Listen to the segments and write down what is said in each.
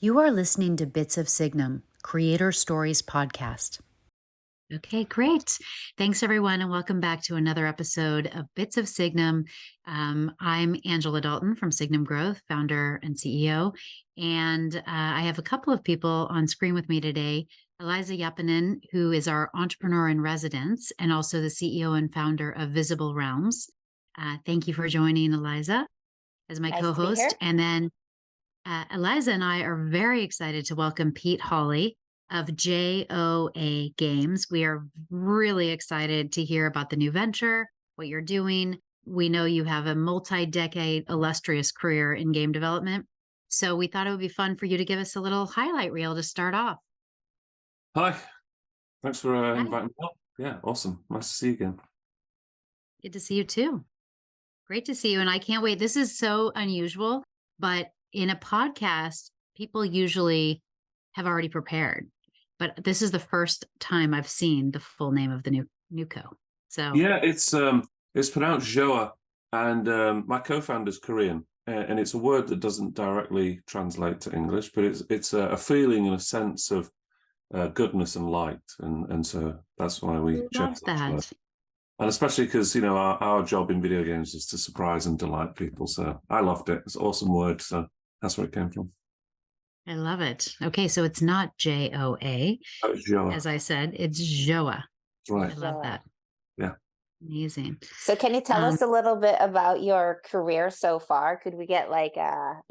You are listening to Bits of Signum, Creator Stories Podcast. Okay, great. Thanks, everyone, and welcome back to another episode of Bits of Signum. I'm Angela Dalton from Signum Growth, founder and CEO, and I have a couple of people on screen with me today. Eliza Yapinen, who is our entrepreneur in residence and also the CEO and founder of Visible Realms. Thank you for joining, Eliza, as my Nice co-host. And then Eliza and I are very excited to welcome Pete Hawley of Joa Games. We are really excited to hear about the new venture, what you're doing. We know you have a multi-decade illustrious career in game development. So we thought it would be fun for you to give us a little highlight reel to start off. Hi, thanks for Hi. inviting me up. Yeah, awesome. Nice to see you again. Good to see you too. Great to see you. And I can't wait. This is so unusual, but in a podcast, people usually have already prepared. But this is the first time I've seen the full name of the new co. So yeah, it's pronounced Joa, and my co-founder's Korean, and it's a word that doesn't directly translate to English, but it's a feeling and a sense of goodness and light, and so that's why we chose that word. And especially because our job in video games is to surprise and delight people. So I loved it. It's an awesome word. So that's where it came from. I love it. Okay, so it's not Joa. Oh, Joa. As I said, it's Joa. Right. I love that. Yeah. Amazing. So can you tell us a little bit about your career so far? Could we get like your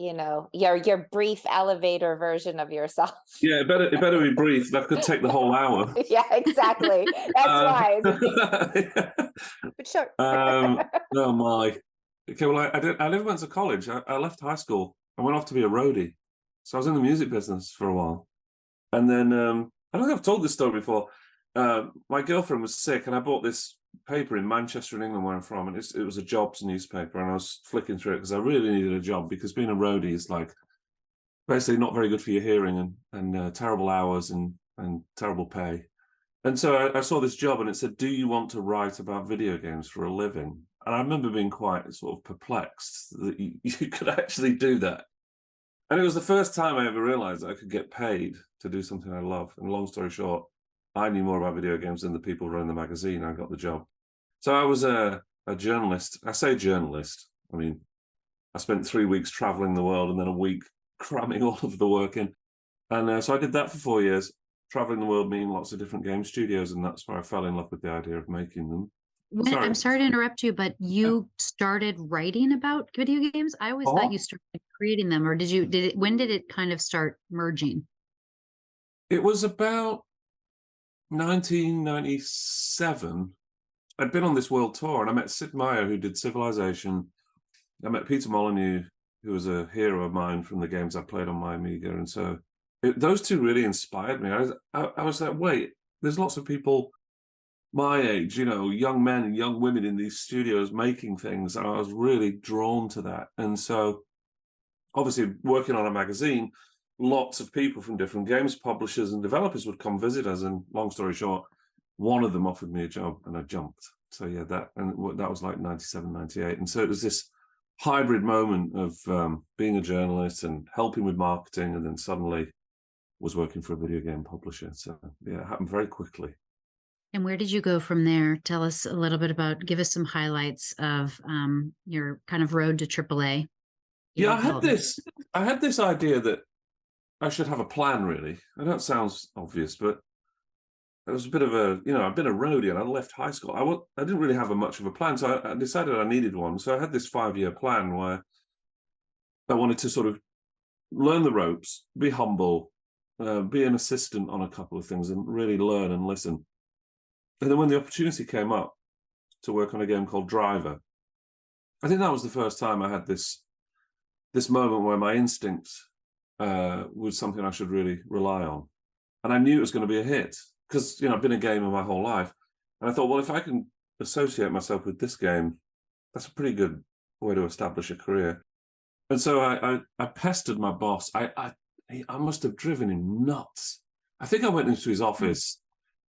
brief elevator version of yourself? Yeah, it better be brief. That could take the whole hour. Yeah, exactly. That's why. But sure. Oh my. Okay, well I never went to college. I left high school. I went off to be a roadie. So I was in the music business for a while. And then I don't think I've told this story before. My girlfriend was sick and I bought this paper in Manchester in England where I'm from, and it was a jobs newspaper, and I was flicking through it because I really needed a job, because being a roadie is like basically not very good for your hearing, and terrible hours and terrible pay. And so I saw this job and it said, do you want to write about video games for a living? And I remember being quite sort of perplexed that you could actually do that. And it was the first time I ever realized that I could get paid to do something I love. And long story short, I knew more about video games than the people running the magazine. I got the job. So I was a journalist. I say journalist. I mean, I spent 3 weeks traveling the world and then a week cramming all of the work in. And so I did that for 4 years, traveling the world, meeting lots of different game studios. And that's where I fell in love with the idea of making them. I'm sorry to interrupt you, but you started writing about video games? I always thought you started creating them, or when did it kind of start merging? It was about 1997. I'd been on this world tour and I met Sid Meier, who did Civilization. I met Peter Molyneux, who was a hero of mine from the games I played on my Amiga. And so those two really inspired me. I was like, wait, there's lots of people my age, young men and young women in these studios making things. And I was really drawn to that. And so obviously working on a magazine, lots of people from different games publishers and developers would come visit us. And long story short, one of them offered me a job and I jumped. So yeah, that was like 97, 98. And so it was this hybrid moment of being a journalist and helping with marketing, and then suddenly was working for a video game publisher. So yeah, it happened very quickly. And where did you go from there? Tell us a little bit give us some highlights of your kind of road to AAA. Yeah, I had this idea that I should have a plan, really. I know it sounds obvious, but it was a bit of I've been a roadie and I left high school. I didn't really have much of a plan, so I decided I needed one. So I had this 5-year plan where I wanted to sort of learn the ropes, be humble, be an assistant on a couple of things, and really learn and listen. And then when the opportunity came up to work on a game called Driver, I think that was the first time I had this moment where my instinct was something I should really rely on. And I knew it was going to be a hit because, I've been a gamer my whole life. And I thought, well, if I can associate myself with this game, that's a pretty good way to establish a career. And so I pestered my boss. I must have driven him nuts. I think I went into his office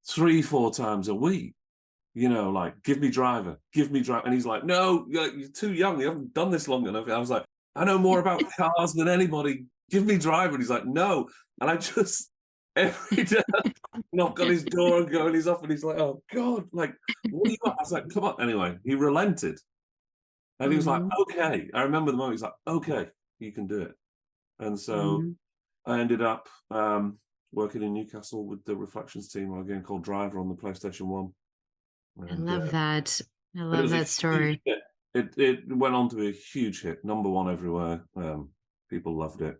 3-4 times a week, like, give me Driver. And he's like, no, you're too young. You haven't done this long enough. I was like, I know more about cars than anybody. give me driver. And he's like, no. And I just, every day, knock on his door and go, and he's off, and he's like, oh, God, like, what are you at? I was like, come on. Anyway, he relented. And he was like, okay. I remember the moment, he's like, okay, you can do it. And so I ended up working in Newcastle with the Reflections team on a game called Driver on the PlayStation 1. And, I love that. I it love was a that story. huge hit. It went on to be a huge hit, #1 everywhere. People loved it.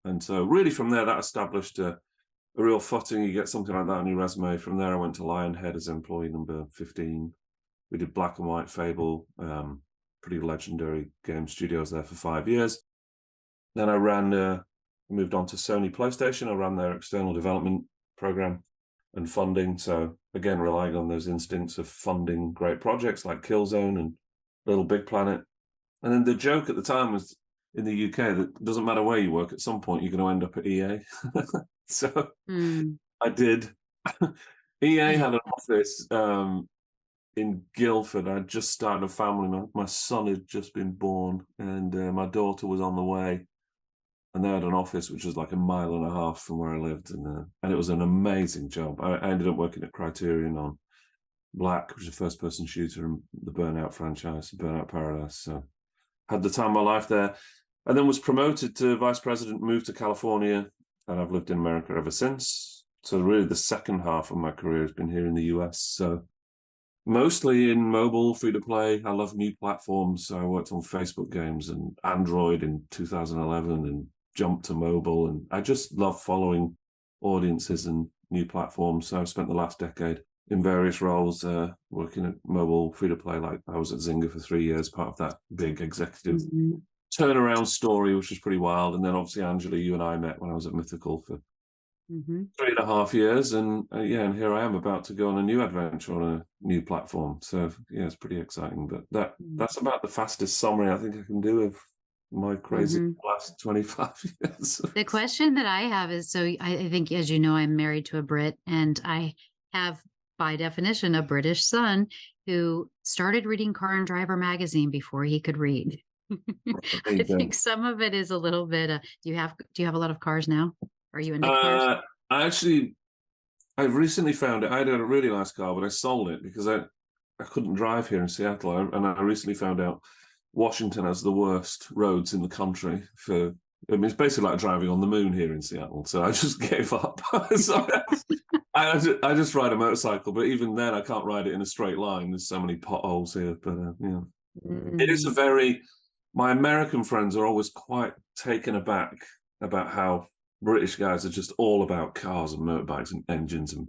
And so really from there, that established a real footing. You get something like that on your resume. From there, I went to Lionhead as employee number 15. We did Black and White Fable, pretty legendary game studios there for 5 years. Then I moved on to Sony PlayStation. I ran their external development program and funding. So again, relying on those instincts of funding great projects like Killzone and Little Big Planet. And then the joke at the time was in the UK that it doesn't matter where you work, at some point you're going to end up at EA. So I did. EA had an office in Guildford. I'd just started a family. My son had just been born, and my daughter was on the way. And they had an office which was like 1.5 miles from where I lived, and it was an amazing job. I ended up working at Criterion on Black, which is a first-person shooter, and the Burnout franchise, Burnout Paradise. So had the time of my life there, and then was promoted to vice president, moved to California, and I've lived in America ever since. So really the second half of my career has been here in the US. So mostly in mobile, free-to-play. I love new platforms. So I worked on Facebook games and Android in 2011 and jumped to mobile. And I just love following audiences and new platforms. So I've spent the last decade in various roles, working at mobile free-to-play. Like I was at Zynga for 3 years, part of that big executive turnaround story, which was pretty wild. And then obviously, Angela, you and I met when I was at Mythical for 3.5 years. And and here I am about to go on a new adventure on a new platform. So yeah, it's pretty exciting. But that's about the fastest summary I think I can do of my crazy last 25 years. The question that I have is, so I think, as you know, I'm married to a Brit, and I have, by definition, a British son who started reading Car and Driver magazine before he could read. I think some of it is a little bit. Do you have a lot of cars now? Are you into cars? I recently found it. I had a really nice car, but I sold it because I couldn't drive here in Seattle. And I recently found out Washington has the worst roads in the country for. I mean, it's basically like driving on the moon here in Seattle. So I just gave up. So I just ride a motorcycle, but even then I can't ride it in a straight line. There's so many potholes here. But it is my American friends are always quite taken aback about how British guys are just all about cars and motorbikes and engines, and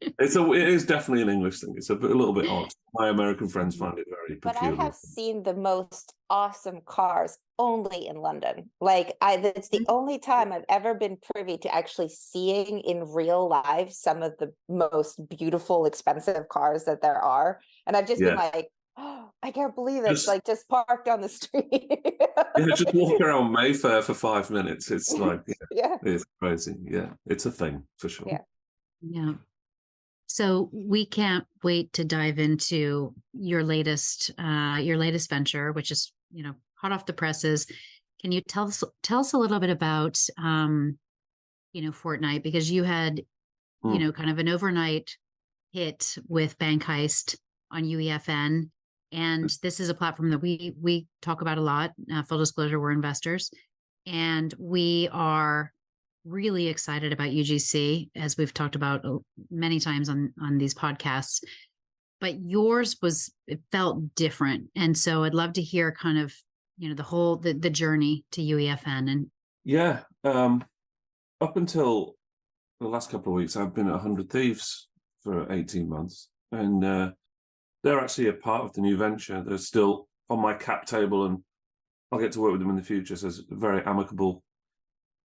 it is definitely an English thing. It's a little bit odd. My American friends find it very peculiar. But I have seen the most awesome cars only in London. Like that's the only time I've ever been privy to actually seeing in real life some of the most beautiful, expensive cars that there are, and I've just been like, oh, I can't believe it. Just parked on the street. Just walk around Mayfair for 5 minutes. It's like, it's crazy. Yeah, it's a thing for sure. Yeah. So we can't wait to dive into your latest venture, which is, hot off the presses. Can you tell us a little bit about, Fortnite, because you had, kind of an overnight hit with Bank Heist on UEFN. And this is a platform that we talk about a lot. Full disclosure, we're investors, and we are really excited about UGC, as we've talked about many times on these podcasts. But yours it felt different, and so I'd love to hear kind of the whole the journey to UEFN. And up until the last couple of weeks, I've been at 100 Thieves for 18 months, and they're actually a part of the new venture. They're still on my cap table, and I'll get to work with them in the future. So it's a very amicable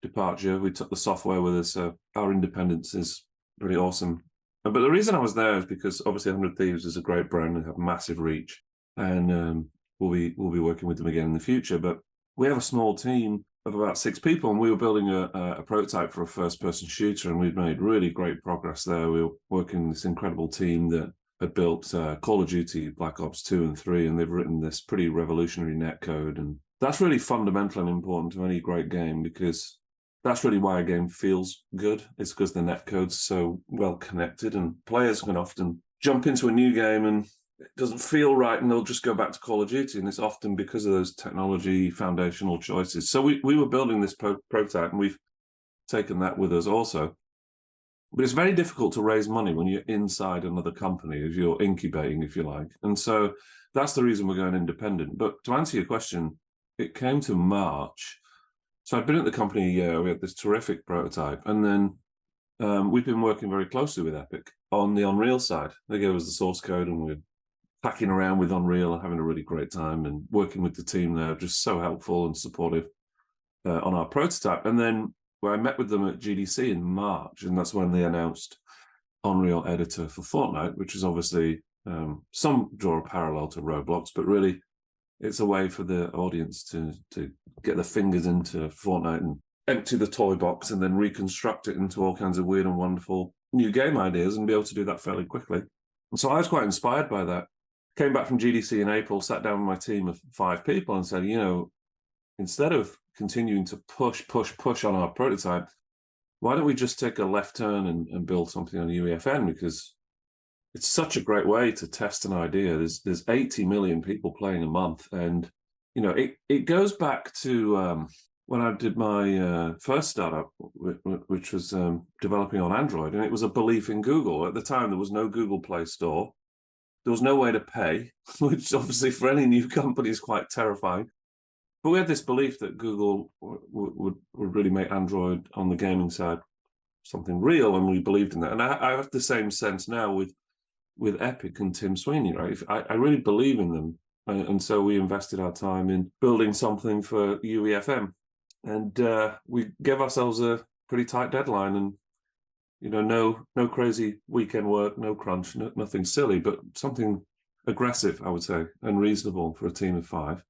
departure. We took the software with us, so our independence is pretty awesome. But the reason I was there is because obviously 100 Thieves is a great brand and have massive reach, and we'll be working with them again in the future. But we have a small team of about 6 people, and we were building a prototype for a first-person shooter, and we've made really great progress there. We were working with this incredible team that had built Call of Duty, Black Ops 2 and 3, and they've written this pretty revolutionary netcode. And that's really fundamental and important to any great game, because that's really why a game feels good. It's because the netcode's so well connected, and players can often jump into a new game and it doesn't feel right, and they'll just go back to Call of Duty, and it's often because of those technology foundational choices. So we were building this prototype, and we've taken that with us also. But it's very difficult to raise money when you're inside another company, as you're incubating, if you like. And so that's the reason we're going independent. But to answer your question, it came to March. So I'd been at the company a year. We had this terrific prototype. And then we've been working very closely with Epic on the Unreal side. They gave us the source code, and we're packing around with Unreal and having a really great time, and working with the team there, just so helpful and supportive on our prototype. And then I met with them at GDC in March, and that's when they announced Unreal Editor for Fortnite, which is obviously some draw a parallel to Roblox, but really it's a way for the audience to get their fingers into Fortnite and empty the toy box and then reconstruct it into all kinds of weird and wonderful new game ideas, and be able to do that fairly quickly. And so I was quite inspired by that. Came back from GDC in April, sat down with my team of 5 people and said, instead of continuing to push on our prototype, why don't we just take a left turn and build something on UEFN? Because it's such a great way to test an idea. There's 80 million people playing a month, and it goes back to when I did my first startup, which was developing on Android, and it was a belief in Google. At the time, there was no Google Play Store. There was no way to pay, which obviously for any new company is quite terrifying. But we had this belief that Google would really make Android on the gaming side something real, and we believed in that. And I have the same sense now with Epic and Tim Sweeney, right? I really believe in them. And so we invested our time in building something for UEFN. And we gave ourselves a pretty tight deadline, and no crazy weekend work, no crunch, nothing silly, but something aggressive, I would say, and reasonable for a team of 5.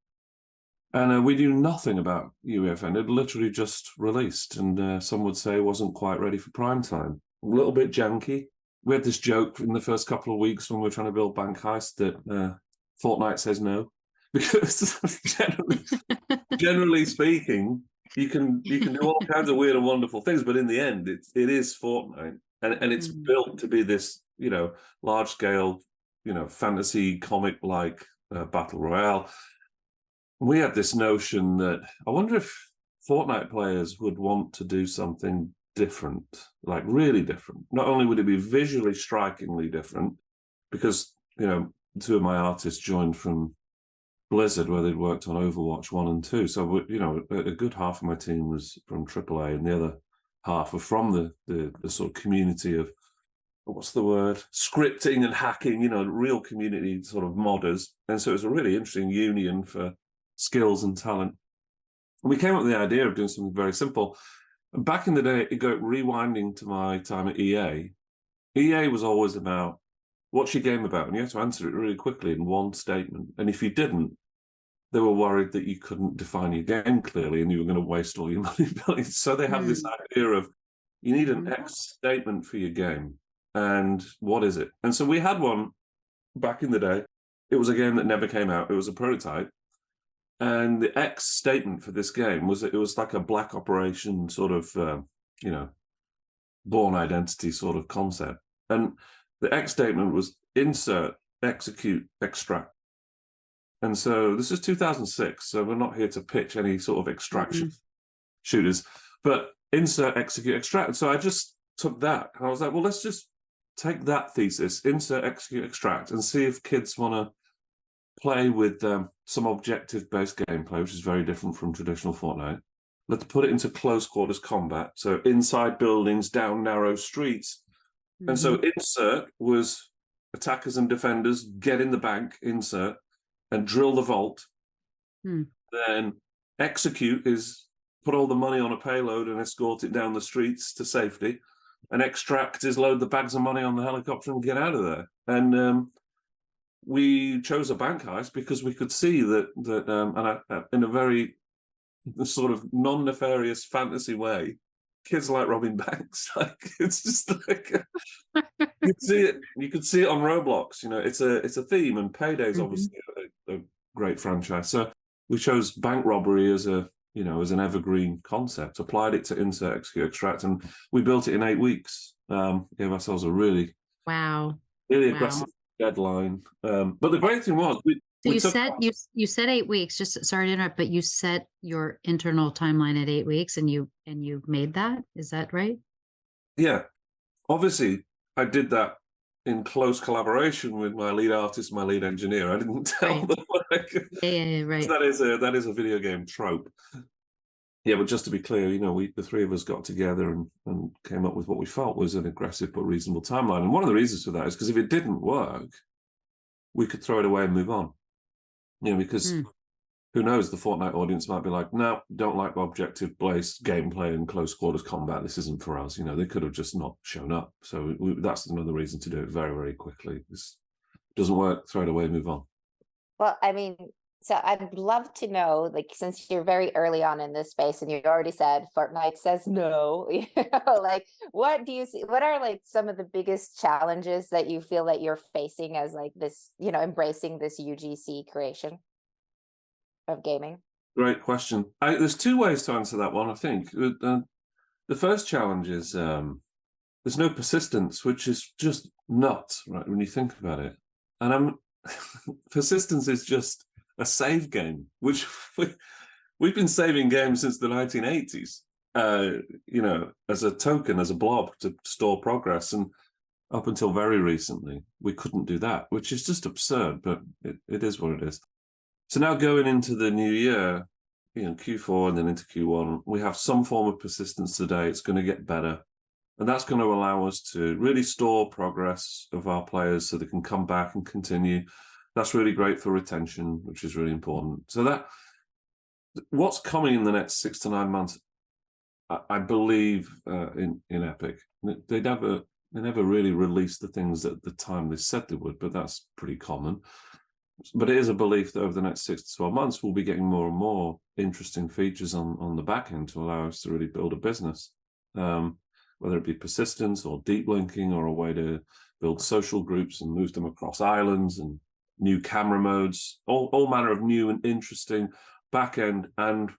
And we knew nothing about UEFN. It literally just released, and some would say wasn't quite ready for prime time. A little bit janky. We had this joke in the first couple of weeks when we were trying to build Bank Heist that Fortnite says no, because generally speaking, you can do all kinds of weird and wonderful things, but in the end, it is Fortnite, and it's built to be this large scale fantasy comic like battle royale. We had this notion that I wonder if Fortnite players would want to do something different, like really different. Not only would it be visually strikingly different, because 2 of my artists joined from Blizzard, where they'd worked on Overwatch 1 and 2. So, a good half of my team was from AAA, and the other half were from the sort of community of, what's the word, scripting and hacking, real community sort of modders. And so it was a really interesting union for skills and talent. And we came up with the idea of doing something very simple. And back in the day, rewinding to my time at EA was always about, what's your game about? And you had to answer it really quickly in one statement. And if you didn't, they were worried that you couldn't define your game clearly and you were going to waste all your money building. So they had this idea of, you need an X statement for your game. And what is it? And so we had one back in the day. It was a game that never came out. It was a prototype. And the X statement for this game was that it was like a black operation sort of, Born Identity sort of concept. And the X statement was insert, execute, extract. And so this is 2006, so we're not here to pitch any sort of extraction shooters, but insert, execute, extract. So I just took that, and I was like, well, let's just take that thesis, insert, execute, extract, and see if kids want to play with some objective-based gameplay, which is very different from traditional Fortnite. Let's put it into close quarters combat, so inside buildings, down narrow streets. And so insert was attackers and defenders get in the bank, insert, and drill the vault. Then execute is put all the money on a payload and escort it down the streets to safety. And extract is load the bags of money on the helicopter and get out of there. And we chose a bank heist because we could see that in a very sort of non-nefarious fantasy way, kids like robbing banks. Like, it's just like you could see it on Roblox. It's a theme, and Payday's obviously a great franchise. So we chose bank robbery as a as an evergreen concept, applied it to insert, execute, extract, and we built it in 8 weeks. Gave ourselves a really aggressive deadline. But the great thing was, you said 8 weeks. Just sorry to interrupt, but you set your internal timeline at 8 weeks, and you made that. Is that right? Yeah, obviously, I did that in close collaboration with my lead artist, my lead engineer. I didn't tell them. Right. That is a video game trope. Yeah, but just to be clear, the three of us got together and came up with what we felt was an aggressive but reasonable timeline. And one of the reasons for that is because if it didn't work, we could throw it away and move on. Because who knows, the Fortnite audience might be like, no, don't like objective-based gameplay and close quarters combat. This isn't for us. They could have just not shown up. So that's another reason to do it very, very quickly. This doesn't work, throw it away, move on. Well, I mean, so I'd love to know, like, since you're very early on in this space and you already said Fortnite says no, like, what do you see? What are like some of the biggest challenges that you feel that you're facing as like this, embracing this UGC creation of gaming? Great question. There's two ways to answer that one, I think. The first challenge is there's no persistence, which is just nuts, right, when you think about it. And persistence is just a save game, which we've been saving games since the 1980s, as a token, as a blob to store progress. And up until very recently, we couldn't do that, which is just absurd, but it is what it is. So now going into the new year, Q4 and then into Q1, we have some form of persistence today. It's going to get better. And that's going to allow us to really store progress of our players so they can come back and continue. That's really great for retention, which is really important. So what's coming in the next 6 to 9 months, I believe in Epic. They never really released the things at the time they said they would, but that's pretty common. But it is a belief that over the next 6 to 12 months, we'll be getting more and more interesting features on the back end to allow us to really build a business, whether it be persistence or deep linking or a way to build social groups and move them across islands and new camera modes, all manner of new and interesting back end and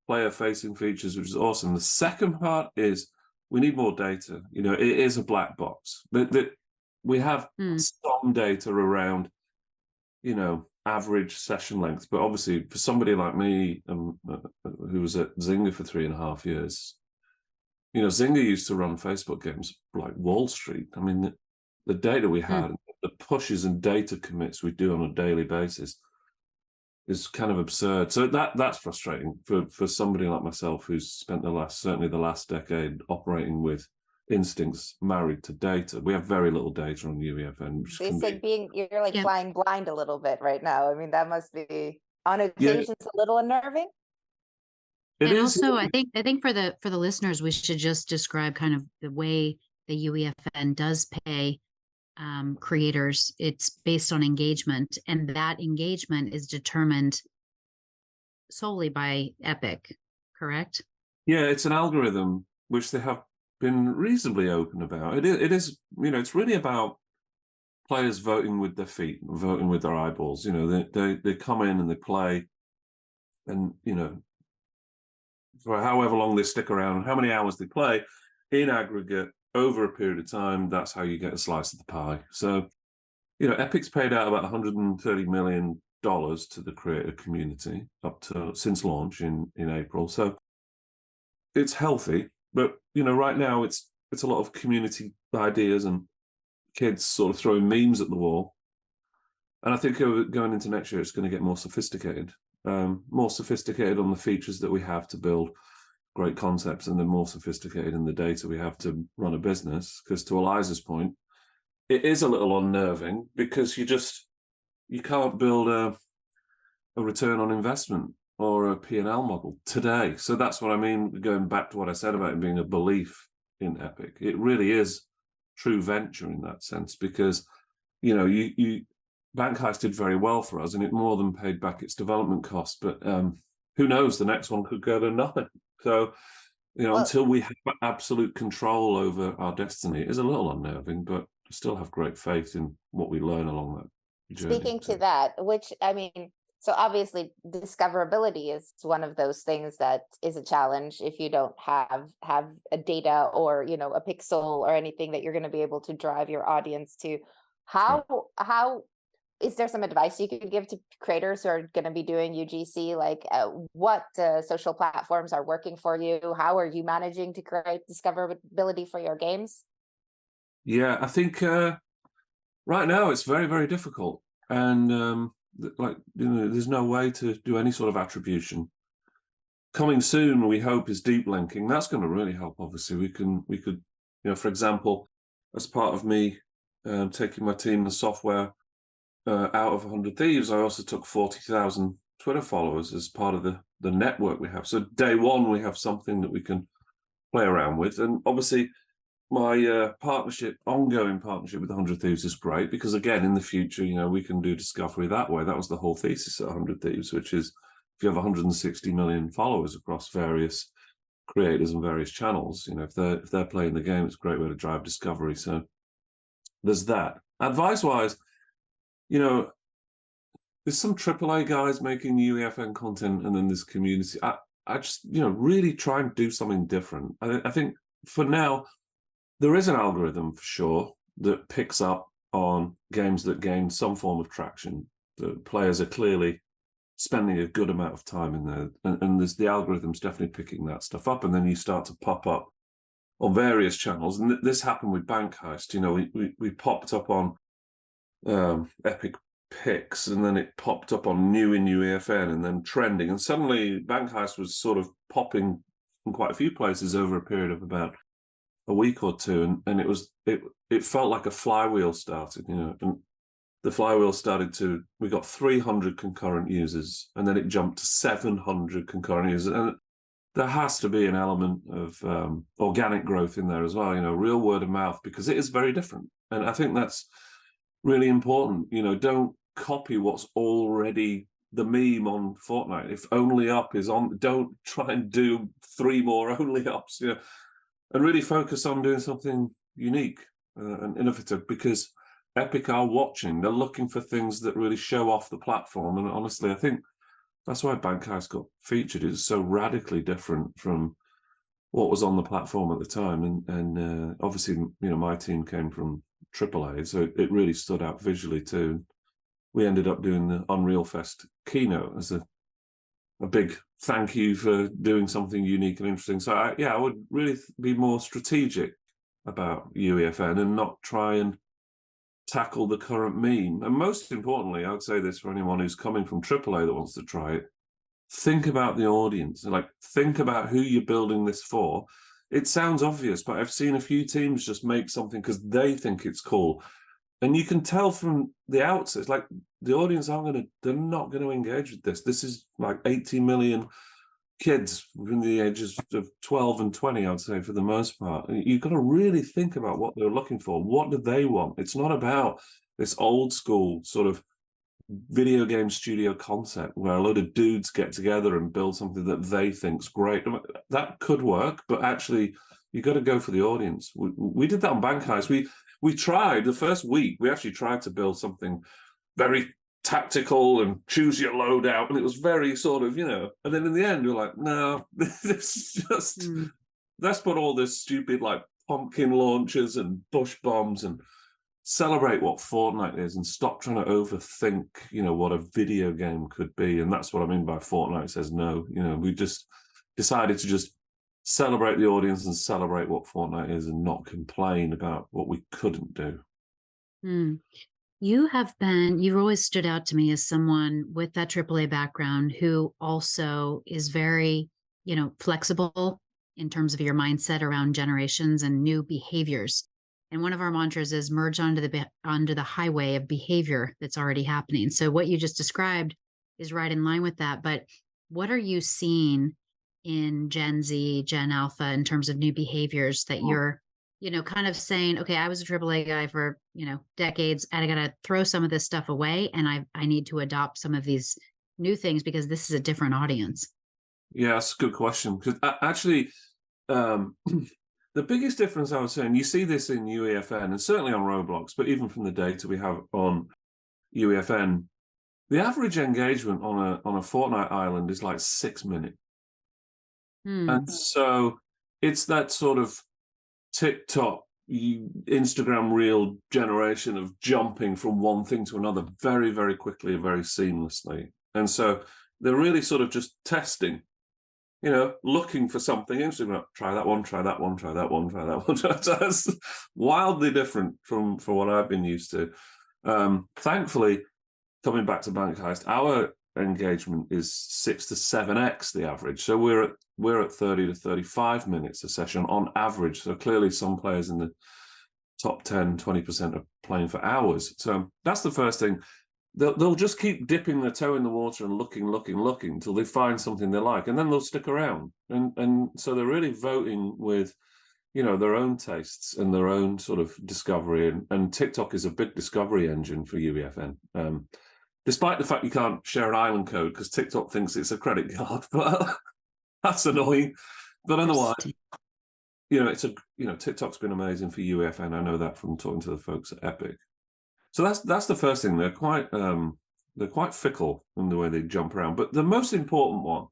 player-facing features, which is awesome. The second part is we need more data. It is a black box. We have some data around, average session length, but obviously for somebody like me, who was at Zynga for 3.5 years, Zynga used to run Facebook games like Wall Street. I mean, the data we had, the pushes and data commits we do on a daily basis is kind of absurd. So that's frustrating for somebody like myself who's spent certainly the last decade operating with instincts married to data. We have very little data on UEFN. It's like you're like flying blind a little bit right now. I mean, that must be on occasions a little unnerving. Also, I think for the listeners, we should just describe kind of the way the UEFN does pay creators. It's based on engagement, and that engagement is determined solely by Epic, correct? Yeah, it's an algorithm which they have been reasonably open about. It is, it's really about players voting with their feet, voting with their eyeballs. They come in and they play, and for however long they stick around, how many hours they play, in aggregate over a period of time, that's how you get a slice of the pie. So, Epic's paid out about $130 million to the creator community since launch in April. So it's healthy, but right now it's a lot of community ideas and kids sort of throwing memes at the wall. And I think going into next year, it's going to get more sophisticated on the features that we have to build great concepts, and then more sophisticated in the data we have to run a business. Because to Eliza's point, it is a little unnerving because you can't build a return on investment or a P&L model today. So that's what I mean, going back to what I said about it being a belief in Epic. It really is true venture in that sense, because Bank Heist did very well for us, and it more than paid back its development costs. But who knows, the next one could go to nothing. So, until we have absolute control over our destiny, it is a little unnerving, but I still have great faith in what we learn along that journey. Speaking to that, which, I mean, So obviously discoverability is one of those things that is a challenge if you don't have a data or, you know, a pixel or anything that you're going to be able to drive your audience to. How is there some advice you could give to creators who are going to be doing UGC? Like what social platforms are working for you? How are you managing to create discoverability for your games? Yeah, I think right now it's very, very difficult. And like, you know, there's no way to do any sort of attribution. Coming soon, we hope, is deep linking. That's going to really help. Obviously, we could, you know, for example, as part of me taking my team and software out of 100 Thieves, I also took 40,000 Twitter followers as part of the network we have. So day one, we have something that we can play around with, and obviously my ongoing partnership with 100 Thieves is great because, again, in the future, you know, we can do discovery that way. That was the whole thesis at 100 Thieves, which is if you have 160 million followers across various creators and various channels, you know, if they're playing the game, it's a great way to drive discovery. So there's that. Advice-wise, you know, there's some AAA guys making UEFN content, and then this community. I just, you know, really try and do something different. I think for now, there is an algorithm for sure that picks up on games that gain some form of traction. The players are clearly spending a good amount of time in there, and there's the algorithm's definitely picking that stuff up, and then you start to pop up on various channels. And this happened with Bank Heist. You know, we popped up on Epic Picks, and then it popped up on new in UEFN, and then trending, and suddenly Bank Heist was sort of popping in quite a few places over a period of about a week or two, and it felt like a flywheel started, you know, and the flywheel started to, we got 300 concurrent users, and then it jumped to 700 concurrent users, and there has to be an element of organic growth in there as well, you know, real word of mouth, because it is very different, and I think that's really important. You know, don't copy what's already the meme on Fortnite. If only up is on, don't try and do 3 more only ups, you know, and really focus on doing something unique and innovative, because Epic are watching. They're looking for things that really show off the platform. And honestly, I think that's why Bank Heist got featured. It's so radically different from what was on the platform at the time. And obviously, you know, my team came from AAA, so it really stood out visually too. We ended up doing the Unreal Fest keynote as a big thank you for doing something unique and interesting. So I would really be more strategic about UEFN and not try and tackle the current meme. And most importantly, I would say this for anyone who's coming from AAA that wants to try it: think about the audience, like think about who you're building this for. It sounds obvious, but I've seen a few teams just make something because they think it's cool. And you can tell from the outset, it's like the audience they're not going to engage with this. This is like 80 million kids within the ages of 12 and 20, I'd say, for the most part. You've got to really think about what they're looking for. What do they want? It's not about this old school sort of video game studio concept where a load of dudes get together and build something that they think's great. That could work, but actually you got to go for the audience. We did that on Bank Heist. We tried the first week. We actually tried to build something very tactical and choose your loadout, and it was very sort of, you know. And then in the end, we were like, no, this is just let's put all this stupid like pumpkin launchers and bush bombs and celebrate what Fortnite is, and stop trying to overthink, you know, what a video game could be. And that's what I mean by Fortnite says no. You know, we just decided to just celebrate the audience and celebrate what Fortnite is, and not complain about what we couldn't do. You've always stood out to me as someone with that AAA background who also is very, you know, flexible in terms of your mindset around generations and new behaviors. And one of our mantras is merge onto the highway of behavior that's already happening. So what you just described is right in line with that. But what are you seeing in Gen Z, Gen Alpha, in terms of new behaviors that you're, you know, kind of saying, okay, I was a AAA guy for, you know, decades, and I got to throw some of this stuff away, and I need to adopt some of these new things because this is a different audience? Yeah, that's a good question. Because actually, the biggest difference I was saying, you see this in UEFN and certainly on Roblox, but even from the data we have on UEFN, The average engagement on a Fortnite island is like 6 minutes. And so it's that sort of TikTok, Instagram reel generation of jumping from one thing to another very, very quickly and very seamlessly. And so they're really sort of just testing, looking for something. Instagram, try that one, try that one, try that one, try that one. So that's wildly different from what I've been used to. Thankfully, coming back to Bank Heist, our engagement is 6 to 7x the average. So we're at 30 to 35 minutes a session on average. So clearly some players in the top 10, 20% are playing for hours. So that's the first thing. They'll just keep dipping their toe in the water and looking until they find something they like, and then they'll stick around. And so they're really voting with, their own tastes and their own sort of discovery. And TikTok is a big discovery engine for UEFN. Despite the fact you can't share an island code because TikTok thinks it's a credit card, but that's annoying. But otherwise, TikTok's been amazing for UEFN. I know that from talking to the folks at Epic. So that's the first thing. They're quite fickle in the way they jump around. But the most important one,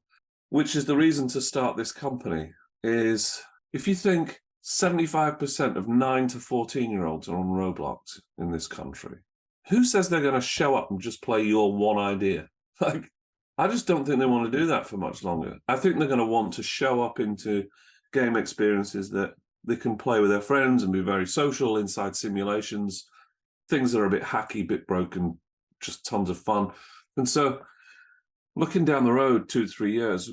which is the reason to start this company, is if you think 75% of 9 to 14-year-olds are on Roblox in this country, who says they're going to show up and just play your one idea? I just don't think they want to do that for much longer. I think they're going to want to show up into game experiences that they can play with their friends and be very social inside simulations, things that are a bit hacky, bit broken, just tons of fun. And so looking down the road 2 to 3 years,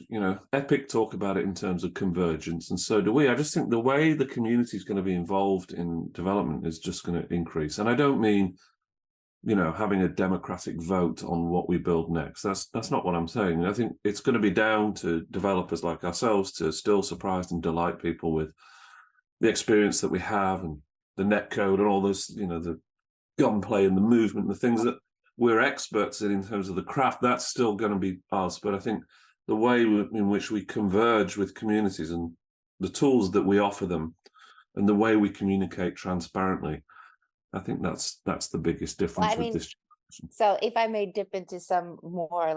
Epic talk about it in terms of convergence, and so do we. I just think the way the community is going to be involved in development is just going to increase. And I don't mean having a democratic vote on what we build next. That's not what I'm saying. I think it's going to be down to developers like ourselves to still surprise and delight people with the experience that we have and the netcode and all this, the gunplay and the movement, the things that we're experts in terms of the craft. That's still going to be us. But I think the way in which we converge with communities and the tools that we offer them and the way we communicate transparently, I think that's the biggest difference with this generation. So if I may dip into some more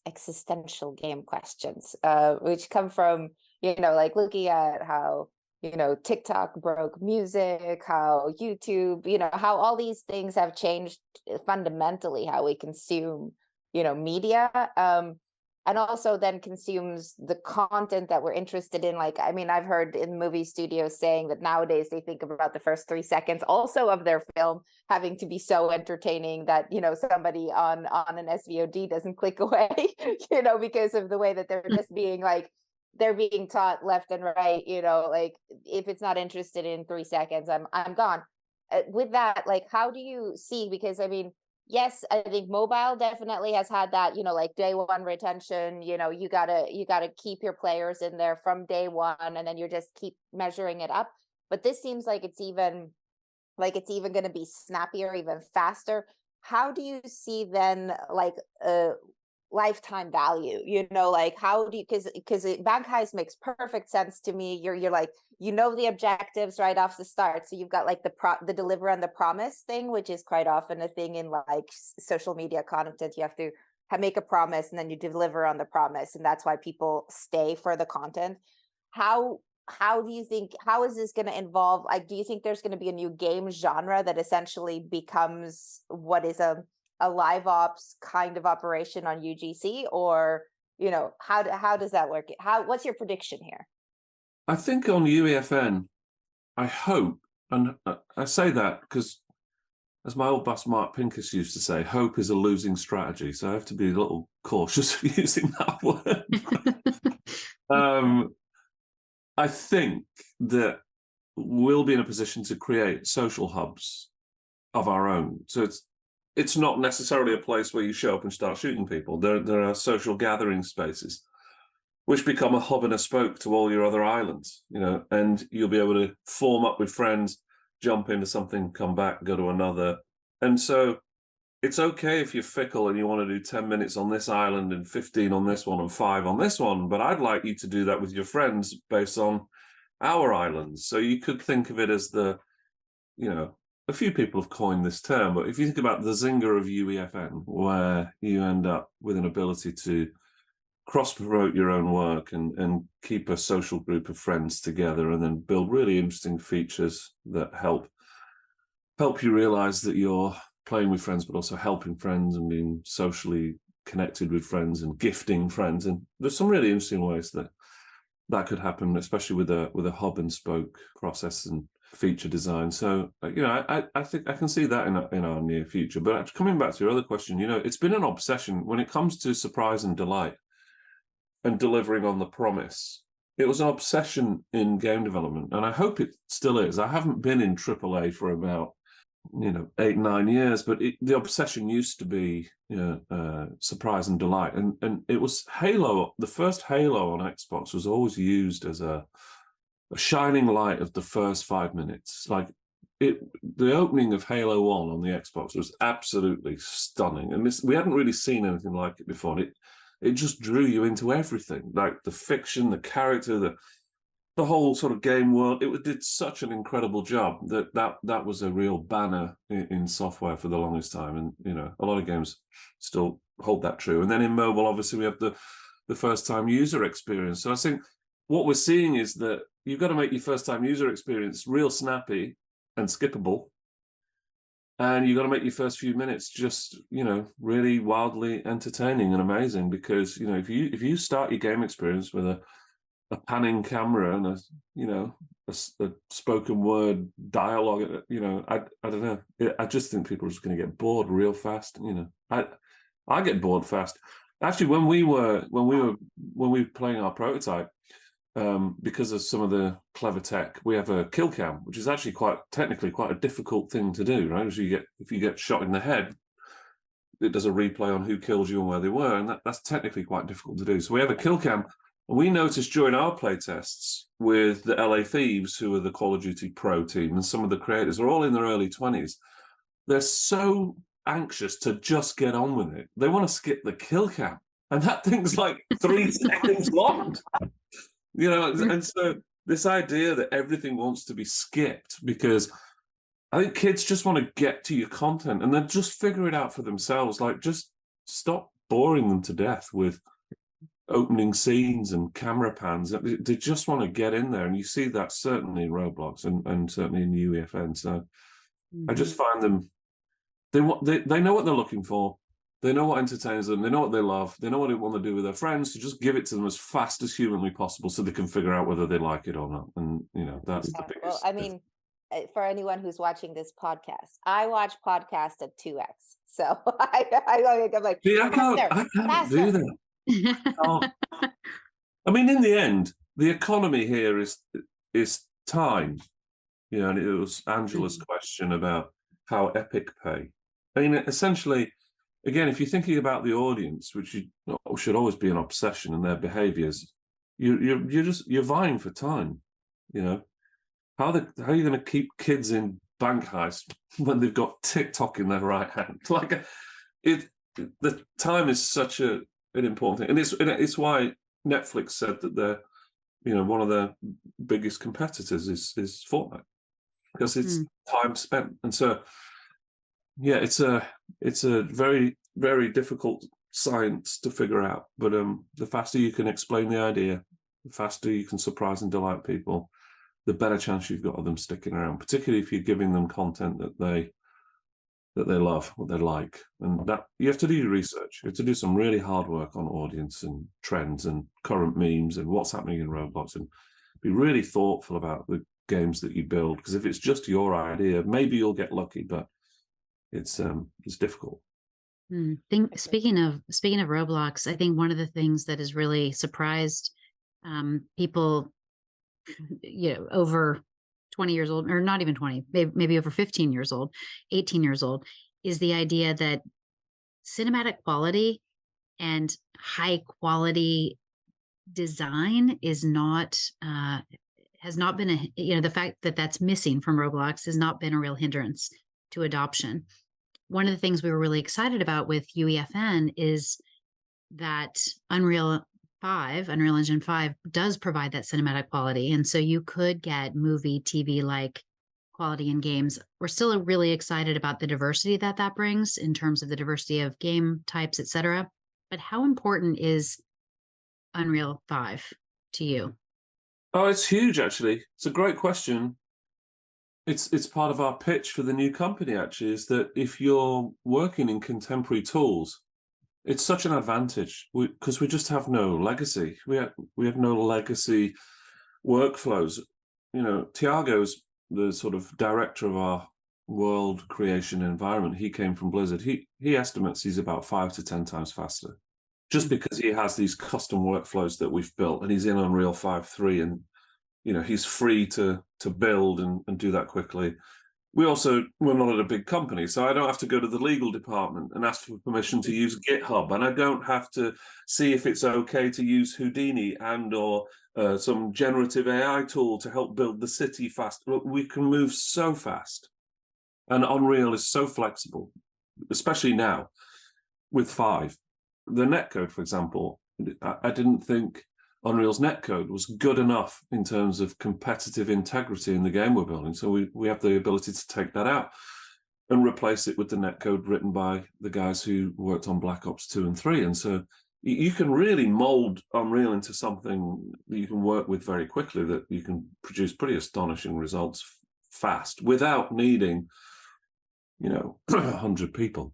existential game questions, which come from, looking at how, TikTok broke music, how YouTube, how all these things have changed fundamentally how we consume, media. And also then consumes the content that we're interested in. I've heard in movie studios saying that nowadays they think about the first 3 seconds also of their film having to be so entertaining that, somebody on an SVOD doesn't click away, because of the way that they're just being they're being taught left and right, if it's not interested in 3 seconds, I'm gone. With that, how do you see, because yes, I think mobile definitely has had that, day one retention, you gotta keep your players in there from day one, and then you just keep measuring it up. But this seems like it's even going to be snappier, even faster. How do you see then lifetime value, how do you, because Bank Heist makes perfect sense to me. You're the objectives right off the start, so you've got the deliver on the promise thing, which is quite often a thing in social media content. You have to make a promise and then you deliver on the promise, and that's why people stay for the content. How do you think, how is this going to involve, do you think there's going to be a new game genre that essentially becomes what is a live ops kind of operation on UGC, or how does that work? What's your prediction here? I think on UEFN, I hope, and I say that because, as my old boss Mark Pincus used to say, hope is a losing strategy. So I have to be a little cautious using that word. I think that we'll be in a position to create social hubs of our own. So it's not necessarily a place where you show up and start shooting people. There are social gathering spaces which become a hub and a spoke to all your other islands, and you'll be able to form up with friends, jump into something, come back, go to another. And so it's okay if you're fickle and you want to do 10 minutes on this island and 15 on this one and 5 on this one, but I'd like you to do that with your friends based on our islands. So you could think of it as a a few people have coined this term, but if you think about the Zynga of UEFN, where you end up with an ability to cross-promote your own work and keep a social group of friends together, and then build really interesting features that help you realize that you're playing with friends, but also helping friends and being socially connected with friends and gifting friends. And there's some really interesting ways that could happen, especially with a hub and spoke process and feature design. So, I think I can see that in our near future. But coming back to your other question, it's been an obsession when it comes to surprise and delight and delivering on the promise. It was an obsession in game development, and I hope it still is. I haven't been in AAA for about 8-9 years, but the obsession used to be surprise and delight, and it was Halo. The first Halo on Xbox was always used as a shining light of the first 5 minutes. Like the opening of Halo 1 on the Xbox was absolutely stunning, and we hadn't really seen anything like it before. It just drew you into everything, like the fiction, the character, the whole sort of game world. It did such an incredible job that was a real banner in software for the longest time. And, a lot of games still hold that true. And then in mobile, obviously, we have the first time user experience. So I think what we're seeing is that you've got to make your first time user experience real snappy and skippable. And you've got to make your first few minutes just, really wildly entertaining and amazing. Because, if you start your game experience with a panning camera and a spoken word dialogue, I don't know. I just think people are just going to get bored real fast. I get bored fast. Actually, when we were playing our prototype, because of some of the clever tech, we have a kill cam, which is actually technically quite a difficult thing to do, right? If you get shot in the head, it does a replay on who killed you and where they were, and that's technically quite difficult to do. So we have a kill cam. We noticed during our play tests with the LA Thieves, who are the Call of Duty Pro team, and some of the creators are all in their early 20s. They're so anxious to just get on with it. They want to skip the kill cam, and that thing's like 3 seconds long. And so this idea that everything wants to be skipped, because I think kids just want to get to your content and then just figure it out for themselves. Like, just stop boring them to death with opening scenes and camera pans. They just want to get in there, and you see that certainly in Roblox and certainly in UEFN. So I just find them, they know what they're looking for. They know what entertains them. They know what they love. They know what they want to do with their friends. So just give it to them as fast as humanly possible, so they can figure out whether they like it or not. And that's the biggest. Well, I mean, for anyone who's watching this podcast, I watch podcasts at 2x. So I'm like, see, I can't do that. I mean, in the end, the economy here is time. And it was Angela's question about how Epic pay. I mean, essentially, again, if you're thinking about the audience, which should always be an obsession, and their behaviors, you're vying for time. How are you going to keep kids in Bank Heist when they've got TikTok in their right hand? Like, the time is such an important thing, and it's why Netflix said that they're one of their biggest competitors is Fortnite, because it's time spent. And so it's a very, very difficult science to figure out, but the faster you can explain the idea, the faster you can surprise and delight people, the better chance you've got of them sticking around, particularly if you're giving them content that they love, what they like. And that you have to do your research. You have to do some really hard work on audience and trends and current memes and what's happening in Roblox, and be really thoughtful about the games that you build, because if it's just your idea, maybe you'll get lucky, but it's difficult. Speaking of Roblox, I think one of the things that has really surprised people, over 20 years old, or not even 20, maybe over 15 years old, 18 years old, is the idea that cinematic quality and high quality design is not has not been the fact that that's missing from Roblox has not been a real hindrance to adoption. One of the things we were really excited about with UEFN is that Unreal Engine 5 does provide that cinematic quality. And so you could get movie, TV-like quality in games. We're still really excited about the diversity that that brings in terms of the diversity of game types, etc. But how important is Unreal 5 to you? Oh, it's huge, actually. It's a great question. It's part of our pitch for the new company, actually, is that if you're working in contemporary tools, it's such an advantage because we just have no legacy. We have no legacy workflows. You know, Tiago's the sort of director of our world creation environment. He came from Blizzard. He estimates he's about 5 to 10 times faster, just because he has these custom workflows that we've built, and he's in Unreal 5.3, and you know he's free to build and do that quickly. We're not at a big company, so I don't have to go to the legal department and ask for permission to use GitHub, and I don't have to see if it's okay to use Houdini and or some generative AI tool to help build the city fast. Look, we can move so fast, and Unreal is so flexible, especially now with 5. The netcode, for example, I didn't think Unreal's netcode was good enough in terms of competitive integrity in the game we're building. So we have the ability to take that out and replace it with the netcode written by the guys who worked on Black Ops 2 and 3. And so you can really mold Unreal into something that you can work with very quickly, that you can produce pretty astonishing results fast without needing, 100 people.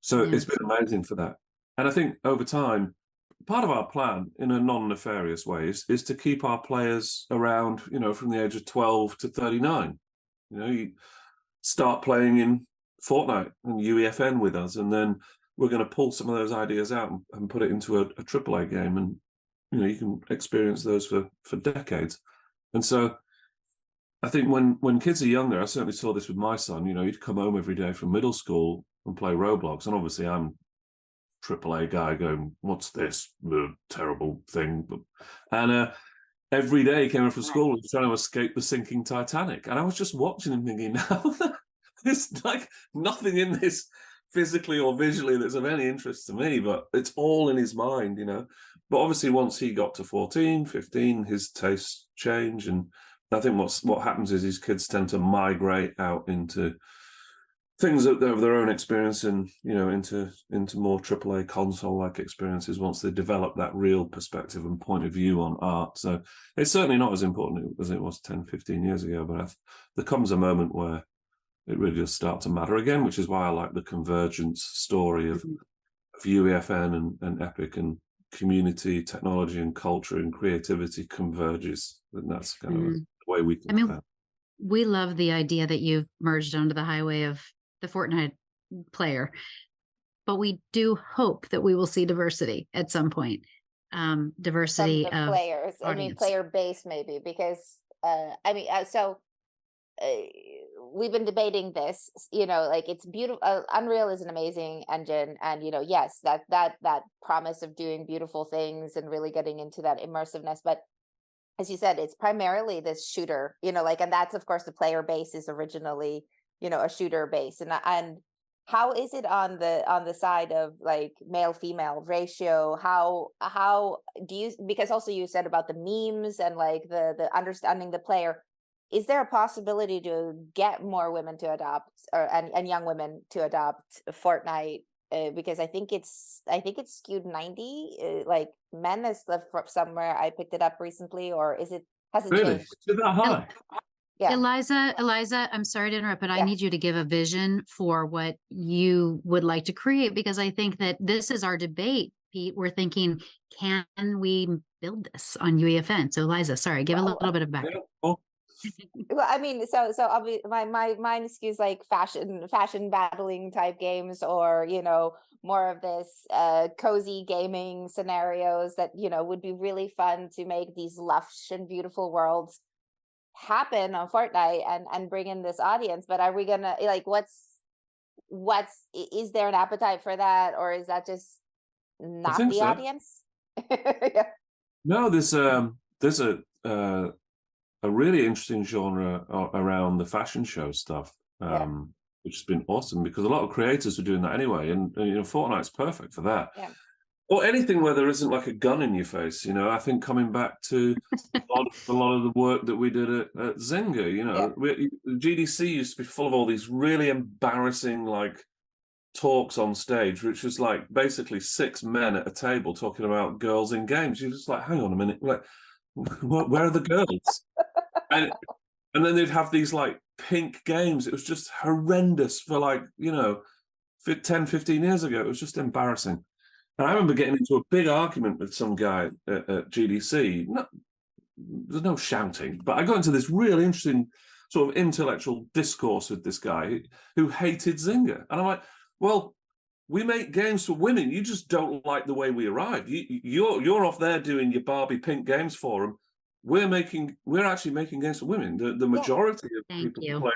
So It's been amazing for that. And I think over time, part of our plan in a non-nefarious way is to keep our players around, from the age of 12 to 39. You start playing in Fortnite and UEFN with us, and then we're going to pull some of those ideas out and put it into a AAA game. And, you can experience those for decades. And so I think when kids are younger, I certainly saw this with my son, he'd come home every day from middle school and play Roblox. And obviously I'm AAA guy going, what's this terrible thing? And every day he came in from school and was trying to escape the sinking Titanic. And I was just watching him thinking, now there's like nothing in this physically or visually that's of any interest to me, but it's all in his mind, But obviously once he got to 14, 15, his tastes change. And I think what happens is these kids tend to migrate out into things that of their own experience and, into more AAA console-like experiences once they develop that real perspective and point of view on art. So it's certainly not as important as it was 10, 15 years ago, but there comes a moment where it really does start to matter again, which is why I like the convergence story of UEFN and Epic, and community, technology and culture and creativity converges. And that's kind of the way we think about it. We love the idea that you've merged onto the highway of the Fortnite player, but we do hope that we will see diversity at some point. Diversity from the of players. audience. I mean, player base maybe, because we've been debating this. It's beautiful. Unreal is an amazing engine, and yes, that promise of doing beautiful things and really getting into that immersiveness, but as you said, it's primarily this shooter, and that's, of course, the player base is originally, a shooter base. And how is it on the side of like male female ratio? How do you, because also you said about the memes and like the understanding the player, is there a possibility to get more women to adopt and young women to adopt Fortnite? Because I think it's skewed 90, like men is somewhere. I picked it up recently, or has it really changed? is that high? Yeah. Eliza, I'm sorry to interrupt, but I need you to give a vision for what you would like to create, because I think that this is our debate, Pete. We're thinking, can we build this on UEFN? So Eliza, sorry, give a little bit of background. Well, I mean, so I'll be my mine skews like fashion battling type games, or more of this cozy gaming scenarios that would be really fun to make these lush and beautiful worlds happen on Fortnite and bring in this audience. But are we gonna like is there an appetite for that, or is that just not the audience? Yeah. No, there's a really interesting genre around the fashion show stuff, which has been awesome because a lot of creators are doing that anyway, and Fortnite's perfect for that. or anything where there isn't like a gun in your face. You know, I think coming back to a lot of the work that we did at Zynga. You know, GDC used to be full of all these really embarrassing like talks on stage, which was like basically 6 men at a table talking about girls in games. You're just like, hang on a minute, like, where are the girls? And then they'd have these like pink games. It was just horrendous for like, you know, 10, 15 years ago. It was just embarrassing. And I remember getting into a big argument with some guy at GDC. There's no shouting, but I got into this really interesting sort of intellectual discourse with this guy who hated Zynga. And I'm like, well, we make games for women. You just don't like the way we arrived. You're off there doing your Barbie Pink Games Forum. We're actually making games for women. The majority of people who play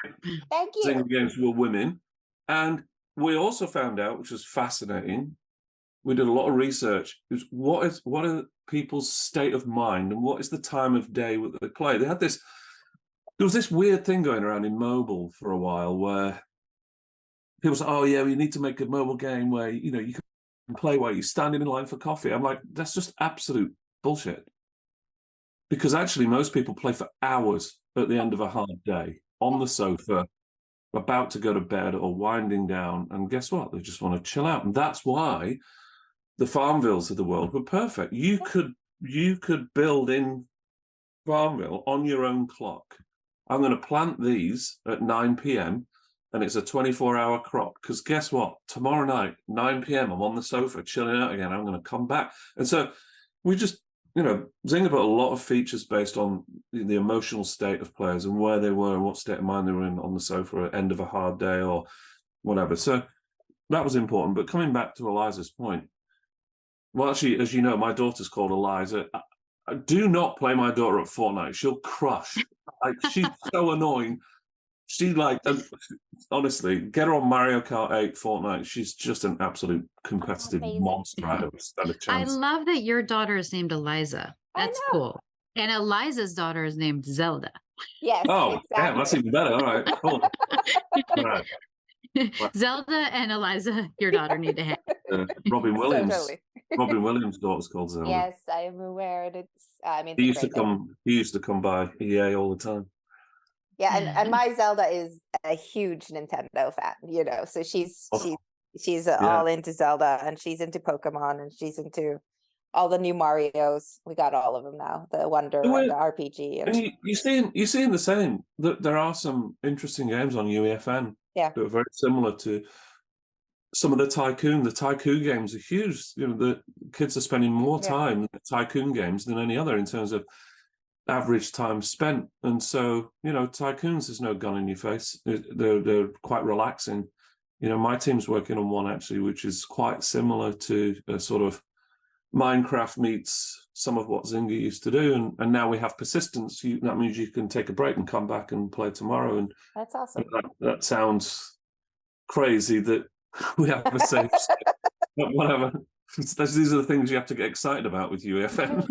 Zynga games were women. And we also found out, which was fascinating, we did a lot of research, is what are people's state of mind and what is the time of day that they play. There was this weird thing going around in mobile for a while where people say, oh yeah, you need to make a mobile game where, you know, you can play while you're standing in line for coffee. I'm like, that's just absolute bullshit. Because actually most people play for hours at the end of a hard day on the sofa, about to go to bed or winding down. And guess what? They just want to chill out. And that's why the Farmvilles of the world were perfect. You could build in Farmville on your own clock. I'm going to plant these at 9 p.m. and it's a 24-hour crop. Because guess what? Tomorrow night, 9 p.m., I'm on the sofa chilling out again. I'm going to come back. And so we just, you know, Zynga put a lot of features based on the emotional state of players and where they were and what state of mind they were in on the sofa at the end of a hard day or whatever. So that was important. But coming back to Eliza's point, well, actually, as you know, my daughter's called Eliza. I do not play my daughter at Fortnite. She'll crush. Like, she's so annoying. She honestly, get her on Mario Kart 8 Fortnite. She's just an absolute competitive monster. I don't stand a chance. I love that your daughter is named Eliza. That's cool. And Eliza's daughter is named Zelda. Yes. Oh, exactly. yeah, that's even better. All right, cool. All right. Zelda and Eliza, your daughter, need to hang. Robin Williams. Totally. Robin Williams' daughter's called Zelda. Yes, I am aware. And it's, I mean, He used to come by EA all the time. Yeah, and my Zelda is a huge Nintendo fan, you know, so she's all into Zelda, and she's into Pokemon, and she's into all the new Marios. We got all of them now, the Wonder and the RPG. And you're seeing the same. There are some interesting games on UEFN that are very similar to some of the Tycoon. The Tycoon games are huge. You know, the kids are spending more time in the Tycoon games than any other in terms of average time spent. And so, you know, Tycoons, there's no gun in your face. They're quite relaxing. You know, my team's working on one actually, which is quite similar to a sort of Minecraft meets some of what Zynga used to do. And now we have persistence. That means you can take a break and come back and play tomorrow. And that's awesome. That sounds crazy that we have a safe but whatever. These are the things you have to get excited about with UEFN.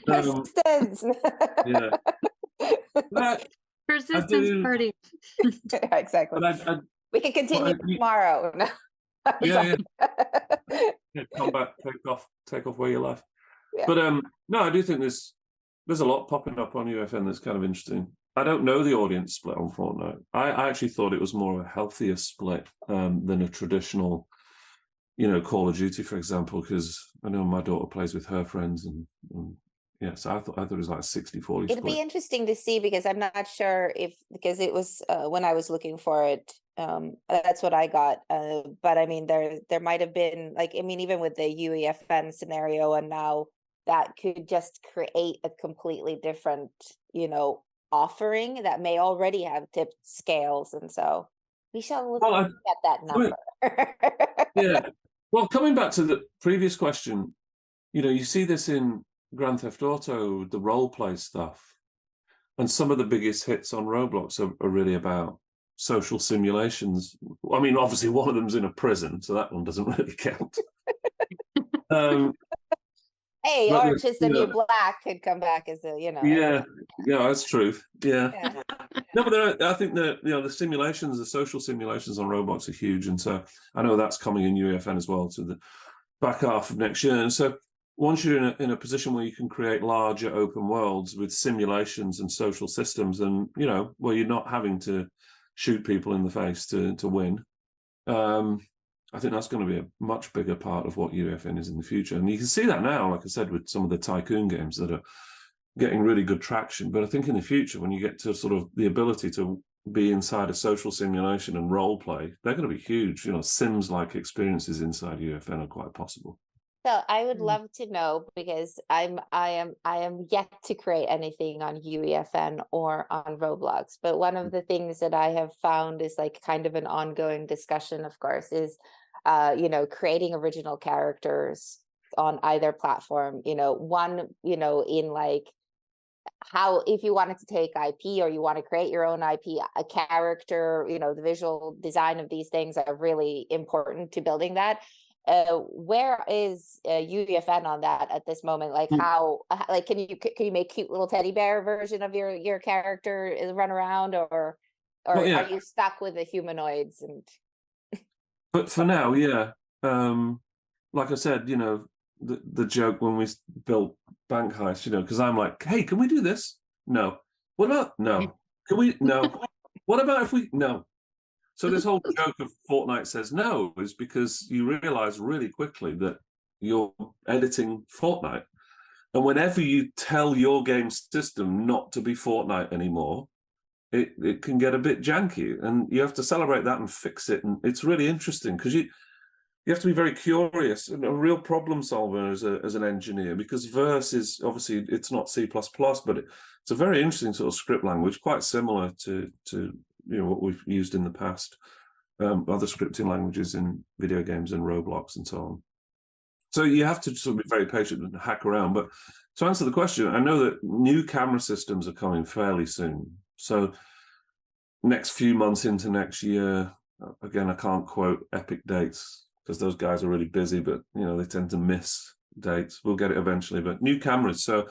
Persistence. Persistence party. Exactly. We can continue tomorrow. Come back, take off where you left. But no, I do think there's a lot popping up on UEFN that's kind of interesting. I don't know the audience split on Fortnite. I actually thought it was more of a healthier split than a traditional, you know, Call of Duty, for example, because I know my daughter plays with her friends, and so I thought it was like a 60-40 It'd be interesting to see, because I'm not sure because it was when I was looking for it, that's what I got. But I mean, there might have been, like, I mean, even with the UEFN scenario, and now that could just create a completely different, you know, offering that may already have tipped scales, and so we shall look at that number. Well, coming back to the previous question, you know, you see this in Grand Theft Auto, the role play stuff, and some of the biggest hits on Roblox are really about social simulations. I mean, obviously one of them's in a prison, so that one doesn't really count. Hey, Orange is the New Black could come back as a, you know. Yeah, that's true. Yeah. No, but I think that, you know, the simulations, the social simulations on Roblox are huge, and so I know that's coming in UEFN as well. So back half of next year. And so once you're in a position where you can create larger open worlds with simulations and social systems, and where you're not having to shoot people in the face to win, I think that's going to be a much bigger part of what UEFN is in the future. And you can see that now, like I said, with some of the tycoon games that are getting really good traction. But I think in the future, when you get to sort of the ability to be inside a social simulation and role play, they're going to be huge. Sims-like experiences inside UEFN are quite possible. So I would love to know, because I am yet to create anything on UEFN or on Roblox. But one of the things that I have found is like kind of an ongoing discussion, of course, is creating original characters on either platform. One, in like how, if you wanted to take IP or you want to create your own IP, a character, the visual design of these things are really important to building that. Where is UEFN on that at this moment? Like how, like, can you make cute little teddy bear version of your character run around, or are you stuck with the humanoids? And but for now, like I said, the joke when we built Bank Heist, because I'm like, hey, can we do this? No. What about no? Can we? No. What about if we? No. So this whole joke of Fortnite says no is because you realize really quickly that you're editing Fortnite. And whenever you tell your game system not to be Fortnite anymore, it can get a bit janky. And you have to celebrate that and fix it. And it's really interesting because you have to be very curious and a real problem solver as an engineer, because Verse is obviously, it's not C++, but it's a very interesting sort of script language, quite similar to what we've used in the past, other scripting languages in video games and Roblox and so on. So you have to sort of be very patient and hack around. But to answer the question, I know that new camera systems are coming fairly soon. So next few months into next year, again, I can't quote Epic dates because those guys are really busy, but they tend to miss dates. We'll get it eventually, but new cameras. So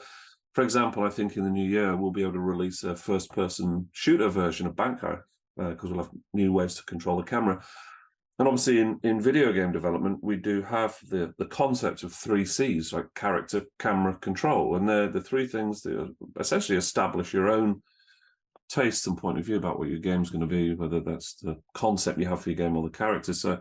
for example, I think in the new year, we'll be able to release a first-person shooter version of Bank Heist because we'll have new ways to control the camera. And obviously in video game development, we do have the concept of 3 Cs, like character, camera, control. And they're the 3 things that essentially establish your own taste and point of view about what your game's going to be, whether that's the concept you have for your game or the characters. So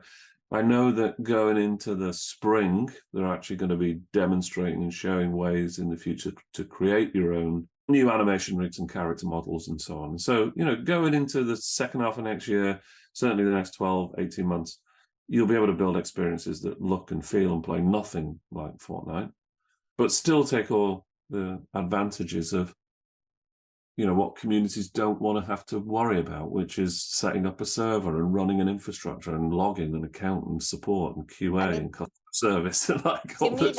I know that going into the spring, they're actually going to be demonstrating and showing ways in the future to create your own new animation rigs and character models and so on. So, going into the second half of next year, certainly the next 12, 18 months, you'll be able to build experiences that look and feel and play nothing like Fortnite, but still take all the advantages of what communities don't want to have to worry about, which is setting up a server and running an infrastructure and login and account and support and QA and customer service. To me,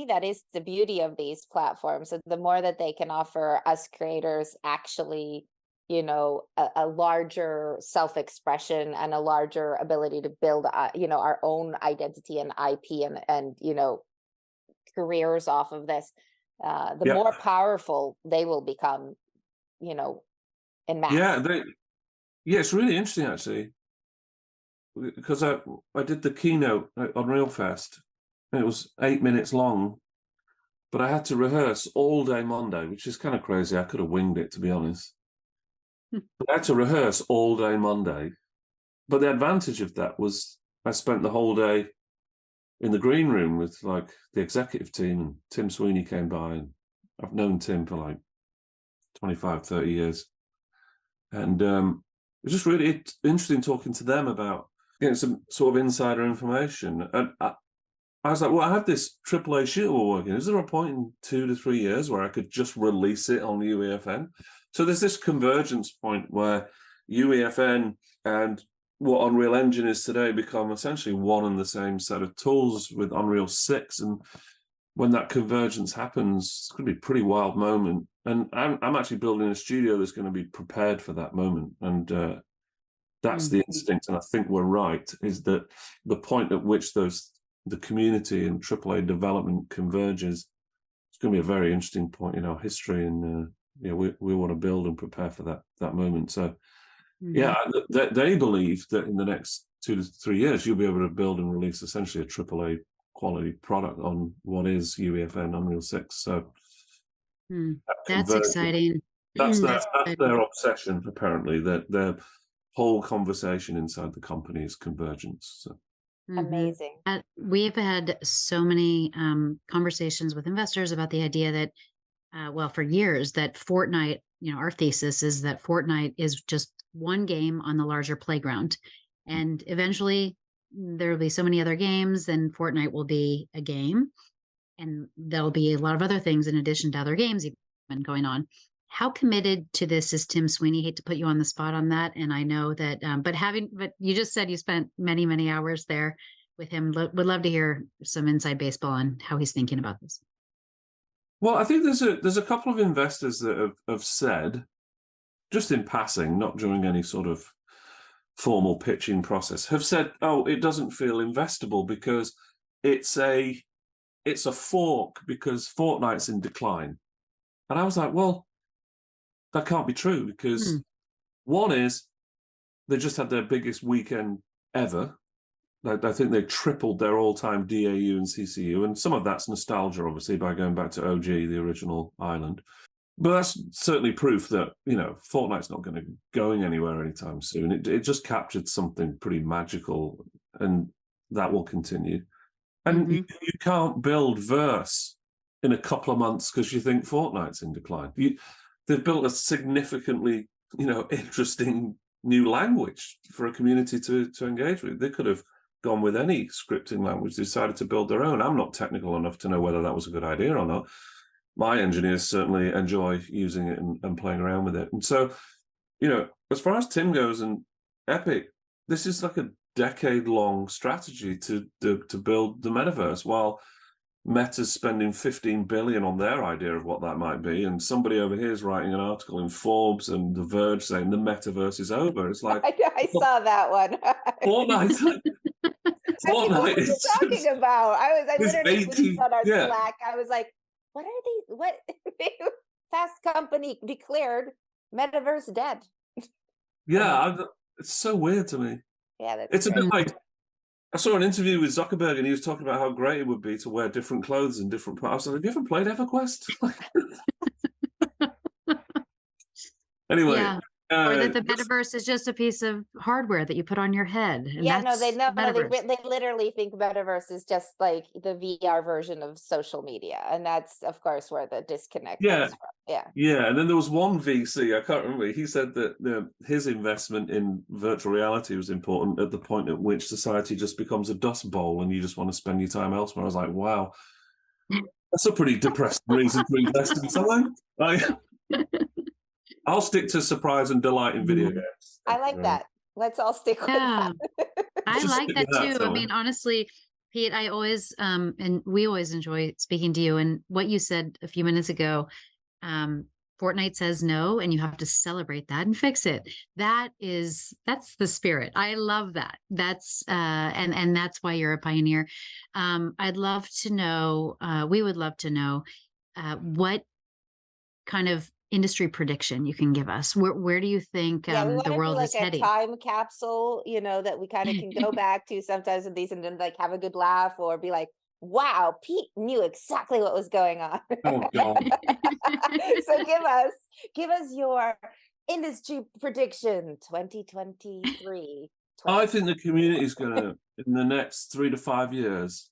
that is the beauty of these platforms. So the more that they can offer us creators actually, a larger self-expression and a larger ability to build, our own identity and IP and careers off of this. The more powerful they will become, in mass. It's really interesting actually, because I did the keynote on Real Fest, and it was 8 minutes long, but I had to rehearse all day Monday, which is kind of crazy. I could have winged it, to be honest. But I had to rehearse all day Monday, but the advantage of that was I spent the whole day in the green room with like the executive team, and Tim Sweeney came by, and I've known Tim for like 25, 30 years. And it's just really interesting talking to them about getting some sort of insider information. And I was like, well, I have this AAA shooter we're working. Is there a point in 2 to 3 years where I could just release it on UEFN? So there's this convergence point where UEFN and what Unreal Engine is today become essentially one and the same set of tools with Unreal 6. And when that convergence happens, it's going to be a pretty wild moment. And I'm actually building a studio that's going to be prepared for that moment. And that's the instinct. And I think we're right, is that the point at which the community and AAA development converges, it's going to be a very interesting point in our history. And we want to build and prepare for that moment. So they believe that in the next 2 to 3 years, you'll be able to build and release essentially a AAA quality product on what is UEFN Unreal 6. So that's exciting. That's their obsession, apparently, that their whole conversation inside the company is convergence. So. Amazing. We've had so many conversations with investors about the idea that, well, for years, that Fortnite, our thesis is that Fortnite is just one game on the larger playground. And eventually there will be so many other games, and Fortnite will be a game. And there'll be a lot of other things in addition to other games even going on. How committed to this is Tim Sweeney? Hate to put you on the spot on that. And I know that, but you just said you spent many, many hours there with him. Would love to hear some inside baseball on how he's thinking about this. Well, I think there's a couple of investors that have said, just in passing, not during any sort of formal pitching process, have said, oh, it doesn't feel investable because it's a fork because Fortnite's in decline. And I was like, well, that can't be true because one is they just had their biggest weekend ever. I think they tripled their all-time DAU and CCU, and some of that's nostalgia, obviously, by going back to OG, the original island. But that's certainly proof that, Fortnite's not going to be going anywhere anytime soon. It just captured something pretty magical, and that will continue. And you can't build verse in a couple of months because you think Fortnite's in decline. They've built a significantly, interesting new language for a community to engage with. They could have gone with any scripting language, decided to build their own. I'm not technical enough to know whether that was a good idea or not. My engineers certainly enjoy using it and playing around with it. And so, as far as Tim goes and Epic, this is like a decade-long strategy to build the metaverse, while Meta's spending $15 billion on their idea of what that might be, and somebody over here is writing an article in Forbes and The Verge saying the metaverse is over. It's like I saw that one. Fortnite. What are you talking about? I literally put on our Slack. I was like, what are these? What Fast Company declared metaverse dead? Yeah, it's so weird to me. Yeah, it's a bit like, I saw an interview with Zuckerberg and he was talking about how great it would be to wear different clothes in different parts. I was like, have you ever played EverQuest? Anyway. Yeah. Or that the metaverse is just a piece of hardware that you put on your head. And they literally think metaverse is just like the VR version of social media. And that's, of course, where the disconnect comes from. Yeah. And then there was one VC, I can't remember, he said that his investment in virtual reality was important at the point at which society just becomes a dust bowl and you just want to spend your time elsewhere. I was like, wow, that's a pretty depressing reason to invest in something. I'll stick to surprise and delight in video games. I like that. Let's all stick with that. I like that too. I mean, honestly, Pete, I always, and we always enjoy speaking to you. And what you said a few minutes ago, Fortnite says no, and you have to celebrate that and fix it. That's the spirit. I love that. That's, and that's why you're a pioneer. I'd love to know, we would love to know, what kind of industry prediction you can give us. Where do you think the world is heading? A time capsule, that we kind of can go back to sometimes in these and then like have a good laugh or be like, wow, Pete knew exactly what was going on. Oh, God. So give us your industry prediction 2023. I think the community is going to, in the next 3 to 5 years,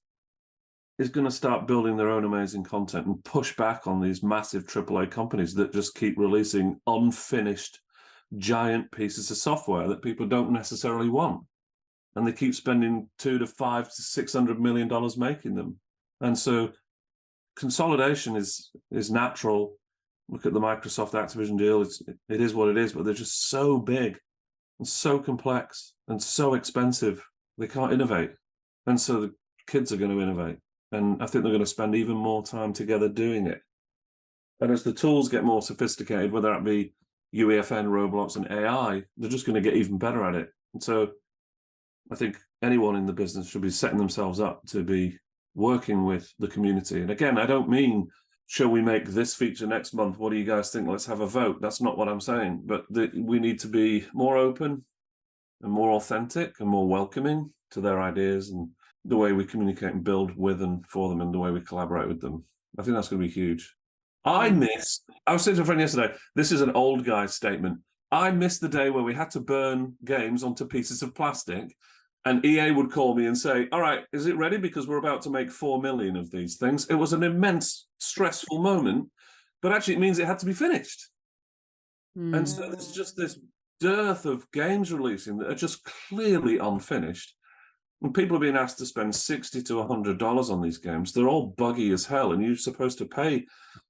is going to start building their own amazing content and push back on these massive AAA companies that just keep releasing unfinished giant pieces of software that people don't necessarily want. And they keep spending $200 to $500 to $600 million making them. And so consolidation is natural. Look at the Microsoft Activision deal. It is what it is, but they're just so big and so complex and so expensive. They can't innovate. And so the kids are going to innovate. And I think they're going to spend even more time together doing it. And as the tools get more sophisticated, whether that be UEFN, Roblox, and AI, they're just going to get even better at it. And so I think anyone in the business should be setting themselves up to be working with the community. And again, I don't mean, shall we make this feature next month? What do you guys think? Let's have a vote. That's not what I'm saying. But we need to be more open and more authentic and more welcoming to their ideas and the way we communicate and build with and for them and the way we collaborate with them. I think that's going to be huge. I was saying to a friend yesterday, this is an old guy statement. I miss the day where we had to burn games onto pieces of plastic and EA would call me and say, all right, is it ready? Because we're about to make 4 million of these things. It was an immense, stressful moment, but actually it means it had to be finished. And so there's just this dearth of games releasing that are just clearly unfinished. And people are being asked to spend $60 to $100 on these games. They're all buggy as hell, and you're supposed to pay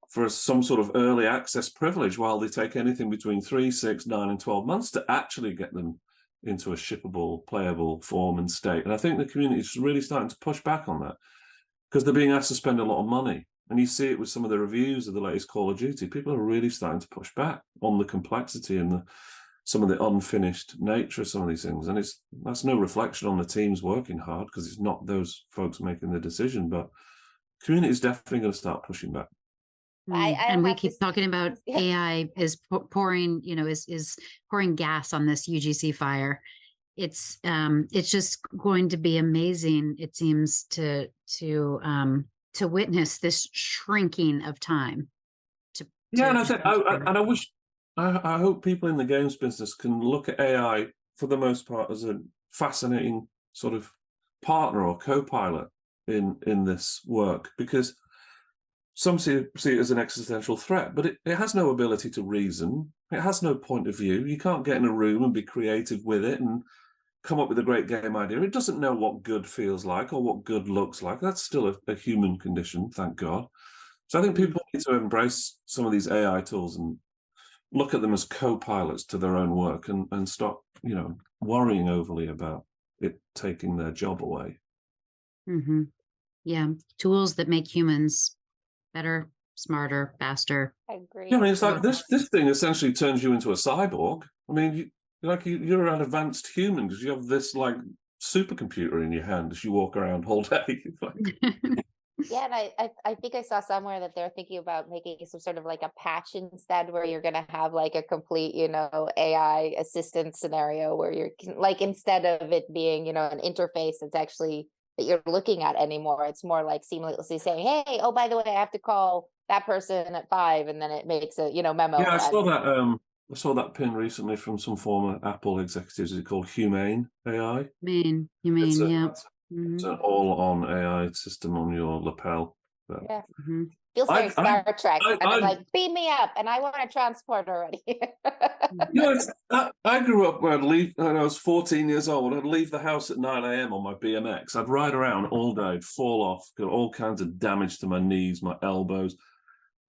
for some sort of early access privilege while they take anything between 3, 6, 9, and 12 months to actually get them into a shippable, playable form and state. And I think the community is really starting to push back on that because they're being asked to spend a lot of money. And you see it with some of the reviews of the latest Call of Duty. People are really starting to push back on the complexity and some of the unfinished nature of some of these things. And that's no reflection on the teams working hard because it's not those folks making the decision. But community is definitely going to start pushing back. And we keep talking about AI is pouring, is pouring gas on this UGC fire. It's just going to be amazing. It seems to witness this shrinking of time. And I hope people in the games business can look at AI for the most part as a fascinating sort of partner or co-pilot in this work, because some see it as an existential threat, but it has no ability to reason. It has no point of view. You can't get in a room and be creative with it and come up with a great game idea. It doesn't know what good feels like or what good looks like. That's still a human condition, thank God. So I think people need to embrace some of these AI tools and look at them as co-pilots to their own work and stop, worrying overly about it taking their job away. Mm-hmm. Yeah, tools that make humans better, smarter, faster. I agree. Yeah, I mean, it's like this thing essentially turns you into a cyborg. I mean, you're an advanced human because you have this like supercomputer in your hand as you walk around all day. Yeah, and I think I saw somewhere that they're thinking about making some sort of like a patch instead, where you're going to have like a complete, AI assistant scenario where you're like, instead of it being, an interface that's actually that you're looking at anymore, it's more like seamlessly saying, hey, oh, by the way, I have to call that person at 5, and then it makes a, memo. Yeah, I saw that pin recently from some former Apple executives. It's called Humane AI. Humane, yeah. It's an all-on AI system on your lapel. But yeah. Feels very Star Trek. And I'm like, beam me up, and I want to transport already. I grew up where I'd leave when I was 14 years old. I'd leave the house at 9 a.m. on my BMX. I'd ride around all day, fall off, got all kinds of damage to my knees, my elbows.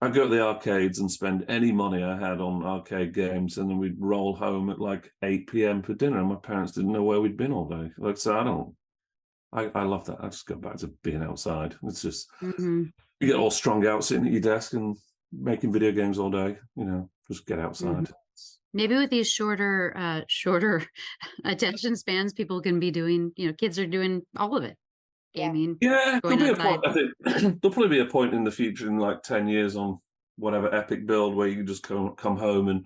I'd go to the arcades and spend any money I had on arcade games, and then we'd roll home at like 8 p.m. for dinner, and my parents didn't know where we'd been all day. I love that. I just go back to being outside. It's just you get all strung out sitting at your desk and making video games all day. Just get outside. Maybe with these shorter attention spans, people can be doing. Kids are doing all of it. Gaming. Yeah, there'll be a point. I think there'll probably be a point in the future, in like 10 years, on whatever Epic build, where you can just come home and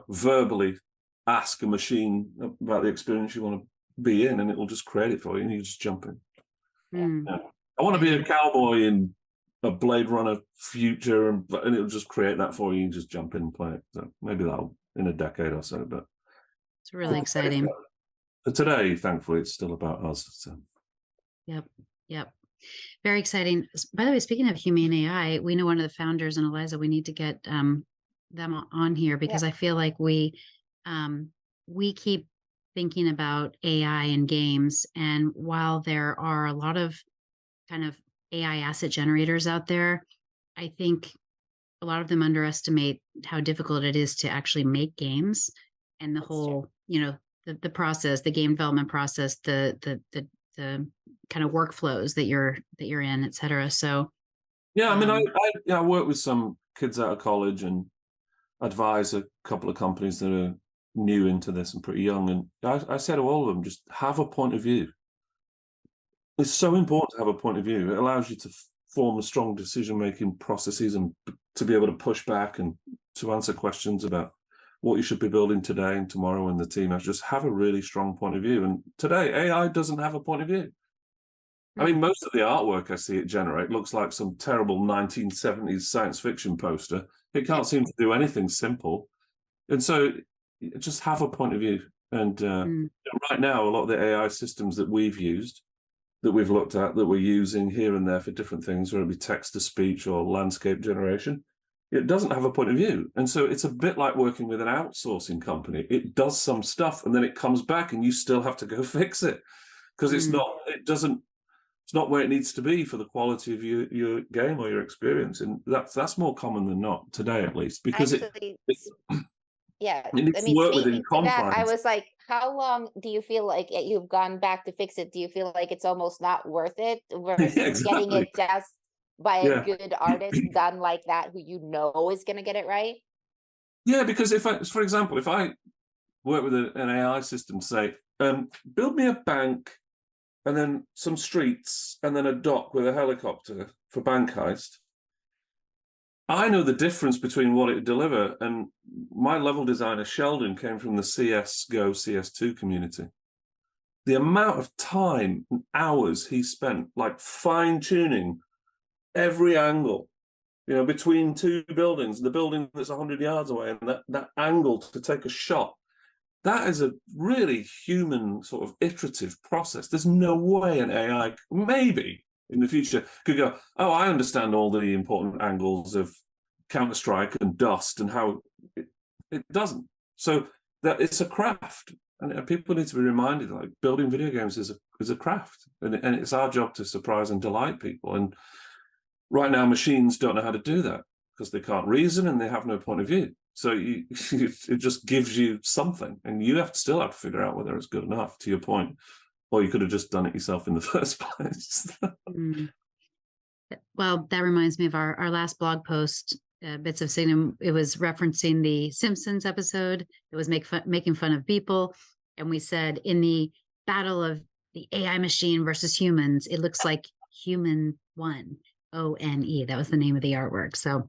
verbally ask a machine about the experience you want to be in, and it will just create it for you, and you just jump in. Yeah. I want to be a cowboy in a Blade Runner future, and it'll just create that for you and just jump in and play it. So maybe that'll in a decade or so, but it's really exciting. But today, thankfully, it's still about us. So. Yep. Very exciting. By the way, speaking of Humane AI, we know one of the founders, and Eliza, we need to get them on here because I feel like we keep thinking about AI in games, and while there are a lot of kind of AI asset generators out there, I think a lot of them underestimate how difficult it is to actually make games, and the whole, the process, the game development process, the kind of workflows that you're in, et cetera. So I mean, I work with some kids out of college and advise a couple of companies that are new into this and pretty young, and I say to all of them, just have a point of view. It's so important to have a point of view. It allows you to form a strong decision-making processes and to be able to push back and to answer questions about what you should be building today and tomorrow, and the team has just have a really strong point of view. And today, AI doesn't have a point of view. I mean, most of the artwork I see it generate looks like some terrible 1970s science fiction poster. It can't seem to do anything simple. And so just have a point of view. And right now, a lot of the AI systems that we've used, that we've looked at, that we're using here and there for different things, whether it be text to speech or landscape generation, it doesn't have a point of view. And so it's a bit like working with an outsourcing company. It does some stuff and then it comes back and you still have to go fix it because it's not where it needs to be for the quality of your game or your experience. And that's more common than not today, at least, because Actually, yeah, it needs I to mean, work within speaking to that, I confines. was like, how long do you feel like you've gone back to fix it? Do you feel like it's almost not worth it versus Yeah, getting exactly. it just by a Yeah. good artist done like that, who you know is going to get it right? Yeah, because for example, if I work with an AI system to say, build me a bank and then some streets and then a dock with a helicopter for Bank Heist, I know the difference between what it deliver. And my level designer, Sheldon, came from the CSGO, CS2 community. The amount of time and hours he spent like fine-tuning every angle, between two buildings, the building that's 100 yards away, and that angle to take a shot. That is a really human sort of iterative process. There's no way an AI, maybe in the future, could go, oh, I understand all the important angles of Counter-Strike and Dust and how it doesn't. So that it's a craft. And people need to be reminded, like, building video games is a craft. And it's our job to surprise and delight people. And right now, machines don't know how to do that because they can't reason and they have no point of view. So it just gives you something, and you still have to figure out whether it's good enough, to your point, or you could have just done it yourself in the first place. Well, that reminds me of our last blog post, Bits of Signum. It was referencing the Simpsons episode. It was making fun of people. And we said, in the battle of the AI machine versus humans, it looks like human won. ONE. That was the name of the artwork. So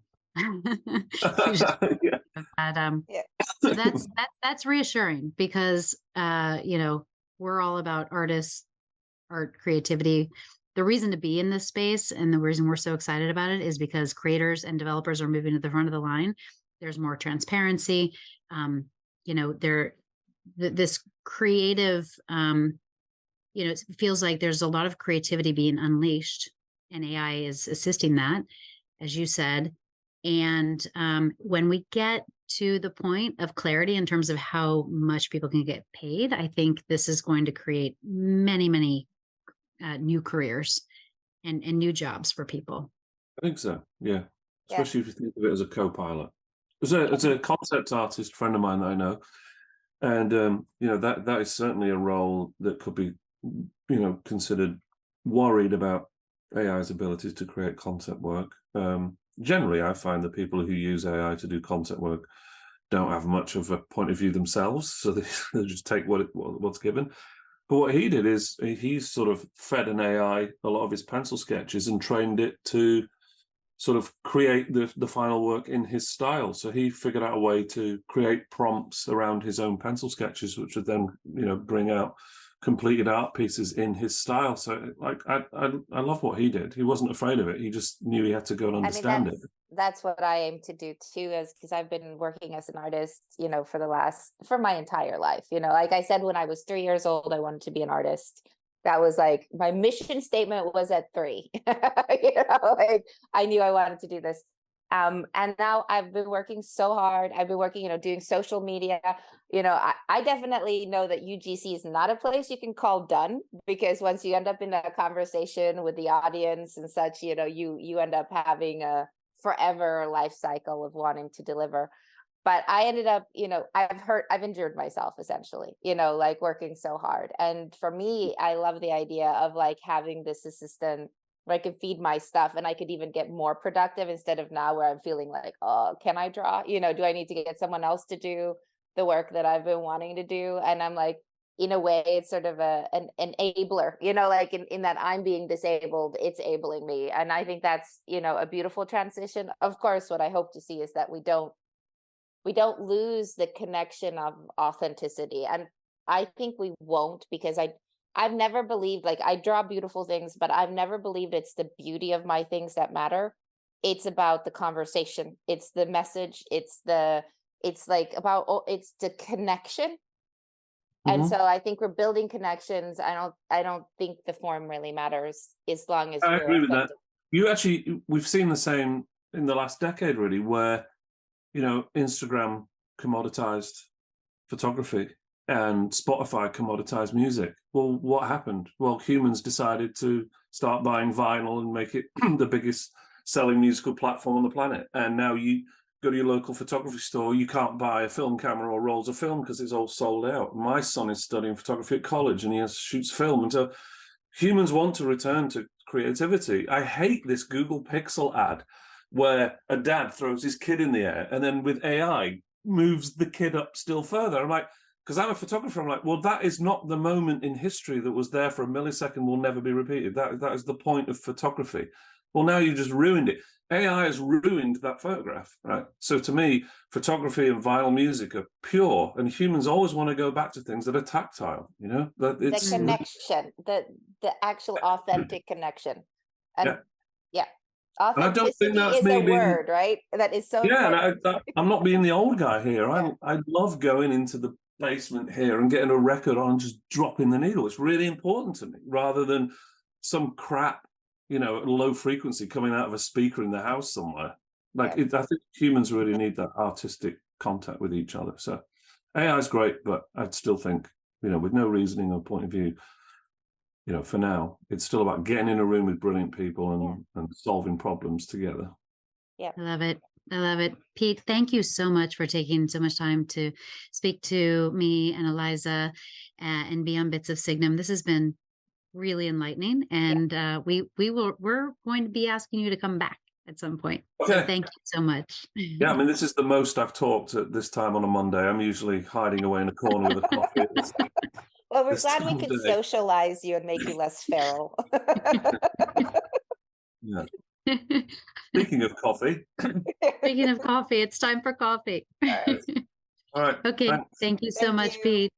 Yeah. so that's reassuring because we're all about artists, art, creativity. The reason to be in this space and the reason we're so excited about it is because creators and developers are moving to the front of the line. There's more transparency. This creative, it feels like there's a lot of creativity being unleashed, and AI is assisting that, as you said. And when we get to the point of clarity in terms of how much people can get paid, I think this is going to create many, many new careers and new jobs for people. I think so, yeah. Especially if you think of it as a co-pilot. There's a concept artist friend of mine that I know, and that is certainly a role that could be, considered, worried about AI's abilities to create concept work. Generally, I find that people who use AI to do concept work don't have much of a point of view themselves, so they just take what's given. But what he did is he's sort of fed an AI a lot of his pencil sketches and trained it to sort of create the final work in his style. So he figured out a way to create prompts around his own pencil sketches, which would then, bring out completed art pieces in his style. So I love what he did. He wasn't afraid of it. He just knew he had to go and understand it. That's what I aim to do too, because I've been working as an artist, for my entire life. Like I said, when I was 3 years old, I wanted to be an artist. That was like my mission statement was at 3. Like I knew I wanted to do this. And now I've been working so hard. I've been working, doing social media. I definitely know that UGC is not a place you can call done, because once you end up in a conversation with the audience and such, you end up having a forever life cycle of wanting to deliver. But I ended up, I've injured myself essentially, like working so hard. And for me, I love the idea of like having this assistant where I could feed my stuff and I could even get more productive, instead of now where I'm feeling like, oh, can I draw? Do I need to get someone else to do the work that I've been wanting to do? And I'm like, in a way, it's sort of an enabler, like in that I'm being disabled, it's enabling me. And I think that's, a beautiful transition. Of course, what I hope to see is that we don't lose the connection of authenticity. And I think we won't, because I've never believed, like, I draw beautiful things, but I've never believed it's the beauty of my things that matter. It's about the conversation. It's the message. It's like about, it's the connection. And so I think we're building connections. I don't think the form really matters as long as I we're agree with that. effective. We've seen the same in the last decade, really, where, Instagram commoditized photography and Spotify commoditized music. Well, what happened? Well, humans decided to start buying vinyl and make it the biggest selling musical platform on the planet. And now you go to your local photography store, you can't buy a film camera or rolls of film because it's all sold out. My son is studying photography at college and he shoots film. And so humans want to return to creativity. I hate this Google Pixel ad where a dad throws his kid in the air and then with AI moves the kid up still further. I'm like, because I'm a photographer, I'm like, well, that is not the moment in history that was there for a millisecond, will never be repeated. That is the point of photography. Well, now you just ruined it. AI has ruined that photograph, right? So to me, photography and vinyl music are pure, and humans always want to go back to things that are tactile, That it's The connection, the actual authentic connection. And yeah. And I don't think Authenticity that's is me a being, word, right? That is so yeah, important. and I'm not being the old guy here. Yeah. I love going into the basement here and getting a record on and just dropping the needle. It's really important to me, rather than some crap, low frequency coming out of a speaker in the house somewhere. Like, I think humans really need that artistic contact with each other. So AI is great, but I'd still think, with no reasoning or point of view, for now, it's still about getting in a room with brilliant people and solving problems together. Yeah. I love it. I love it. Pete, thank you so much for taking so much time to speak to me and Eliza and be on Bits of Signum. This has been really enlightening, and we're going to be asking you to come back at some point. Okay. So thank you so much. Yeah, I mean, this is the most I've talked at this time on a Monday. I'm usually hiding away in a corner with a coffee. Well, we're glad we could socialize you and make you less feral. Yeah. Speaking of coffee. Speaking of coffee, it's time for coffee. All right. Okay. Thanks. Thank you so much, Pete.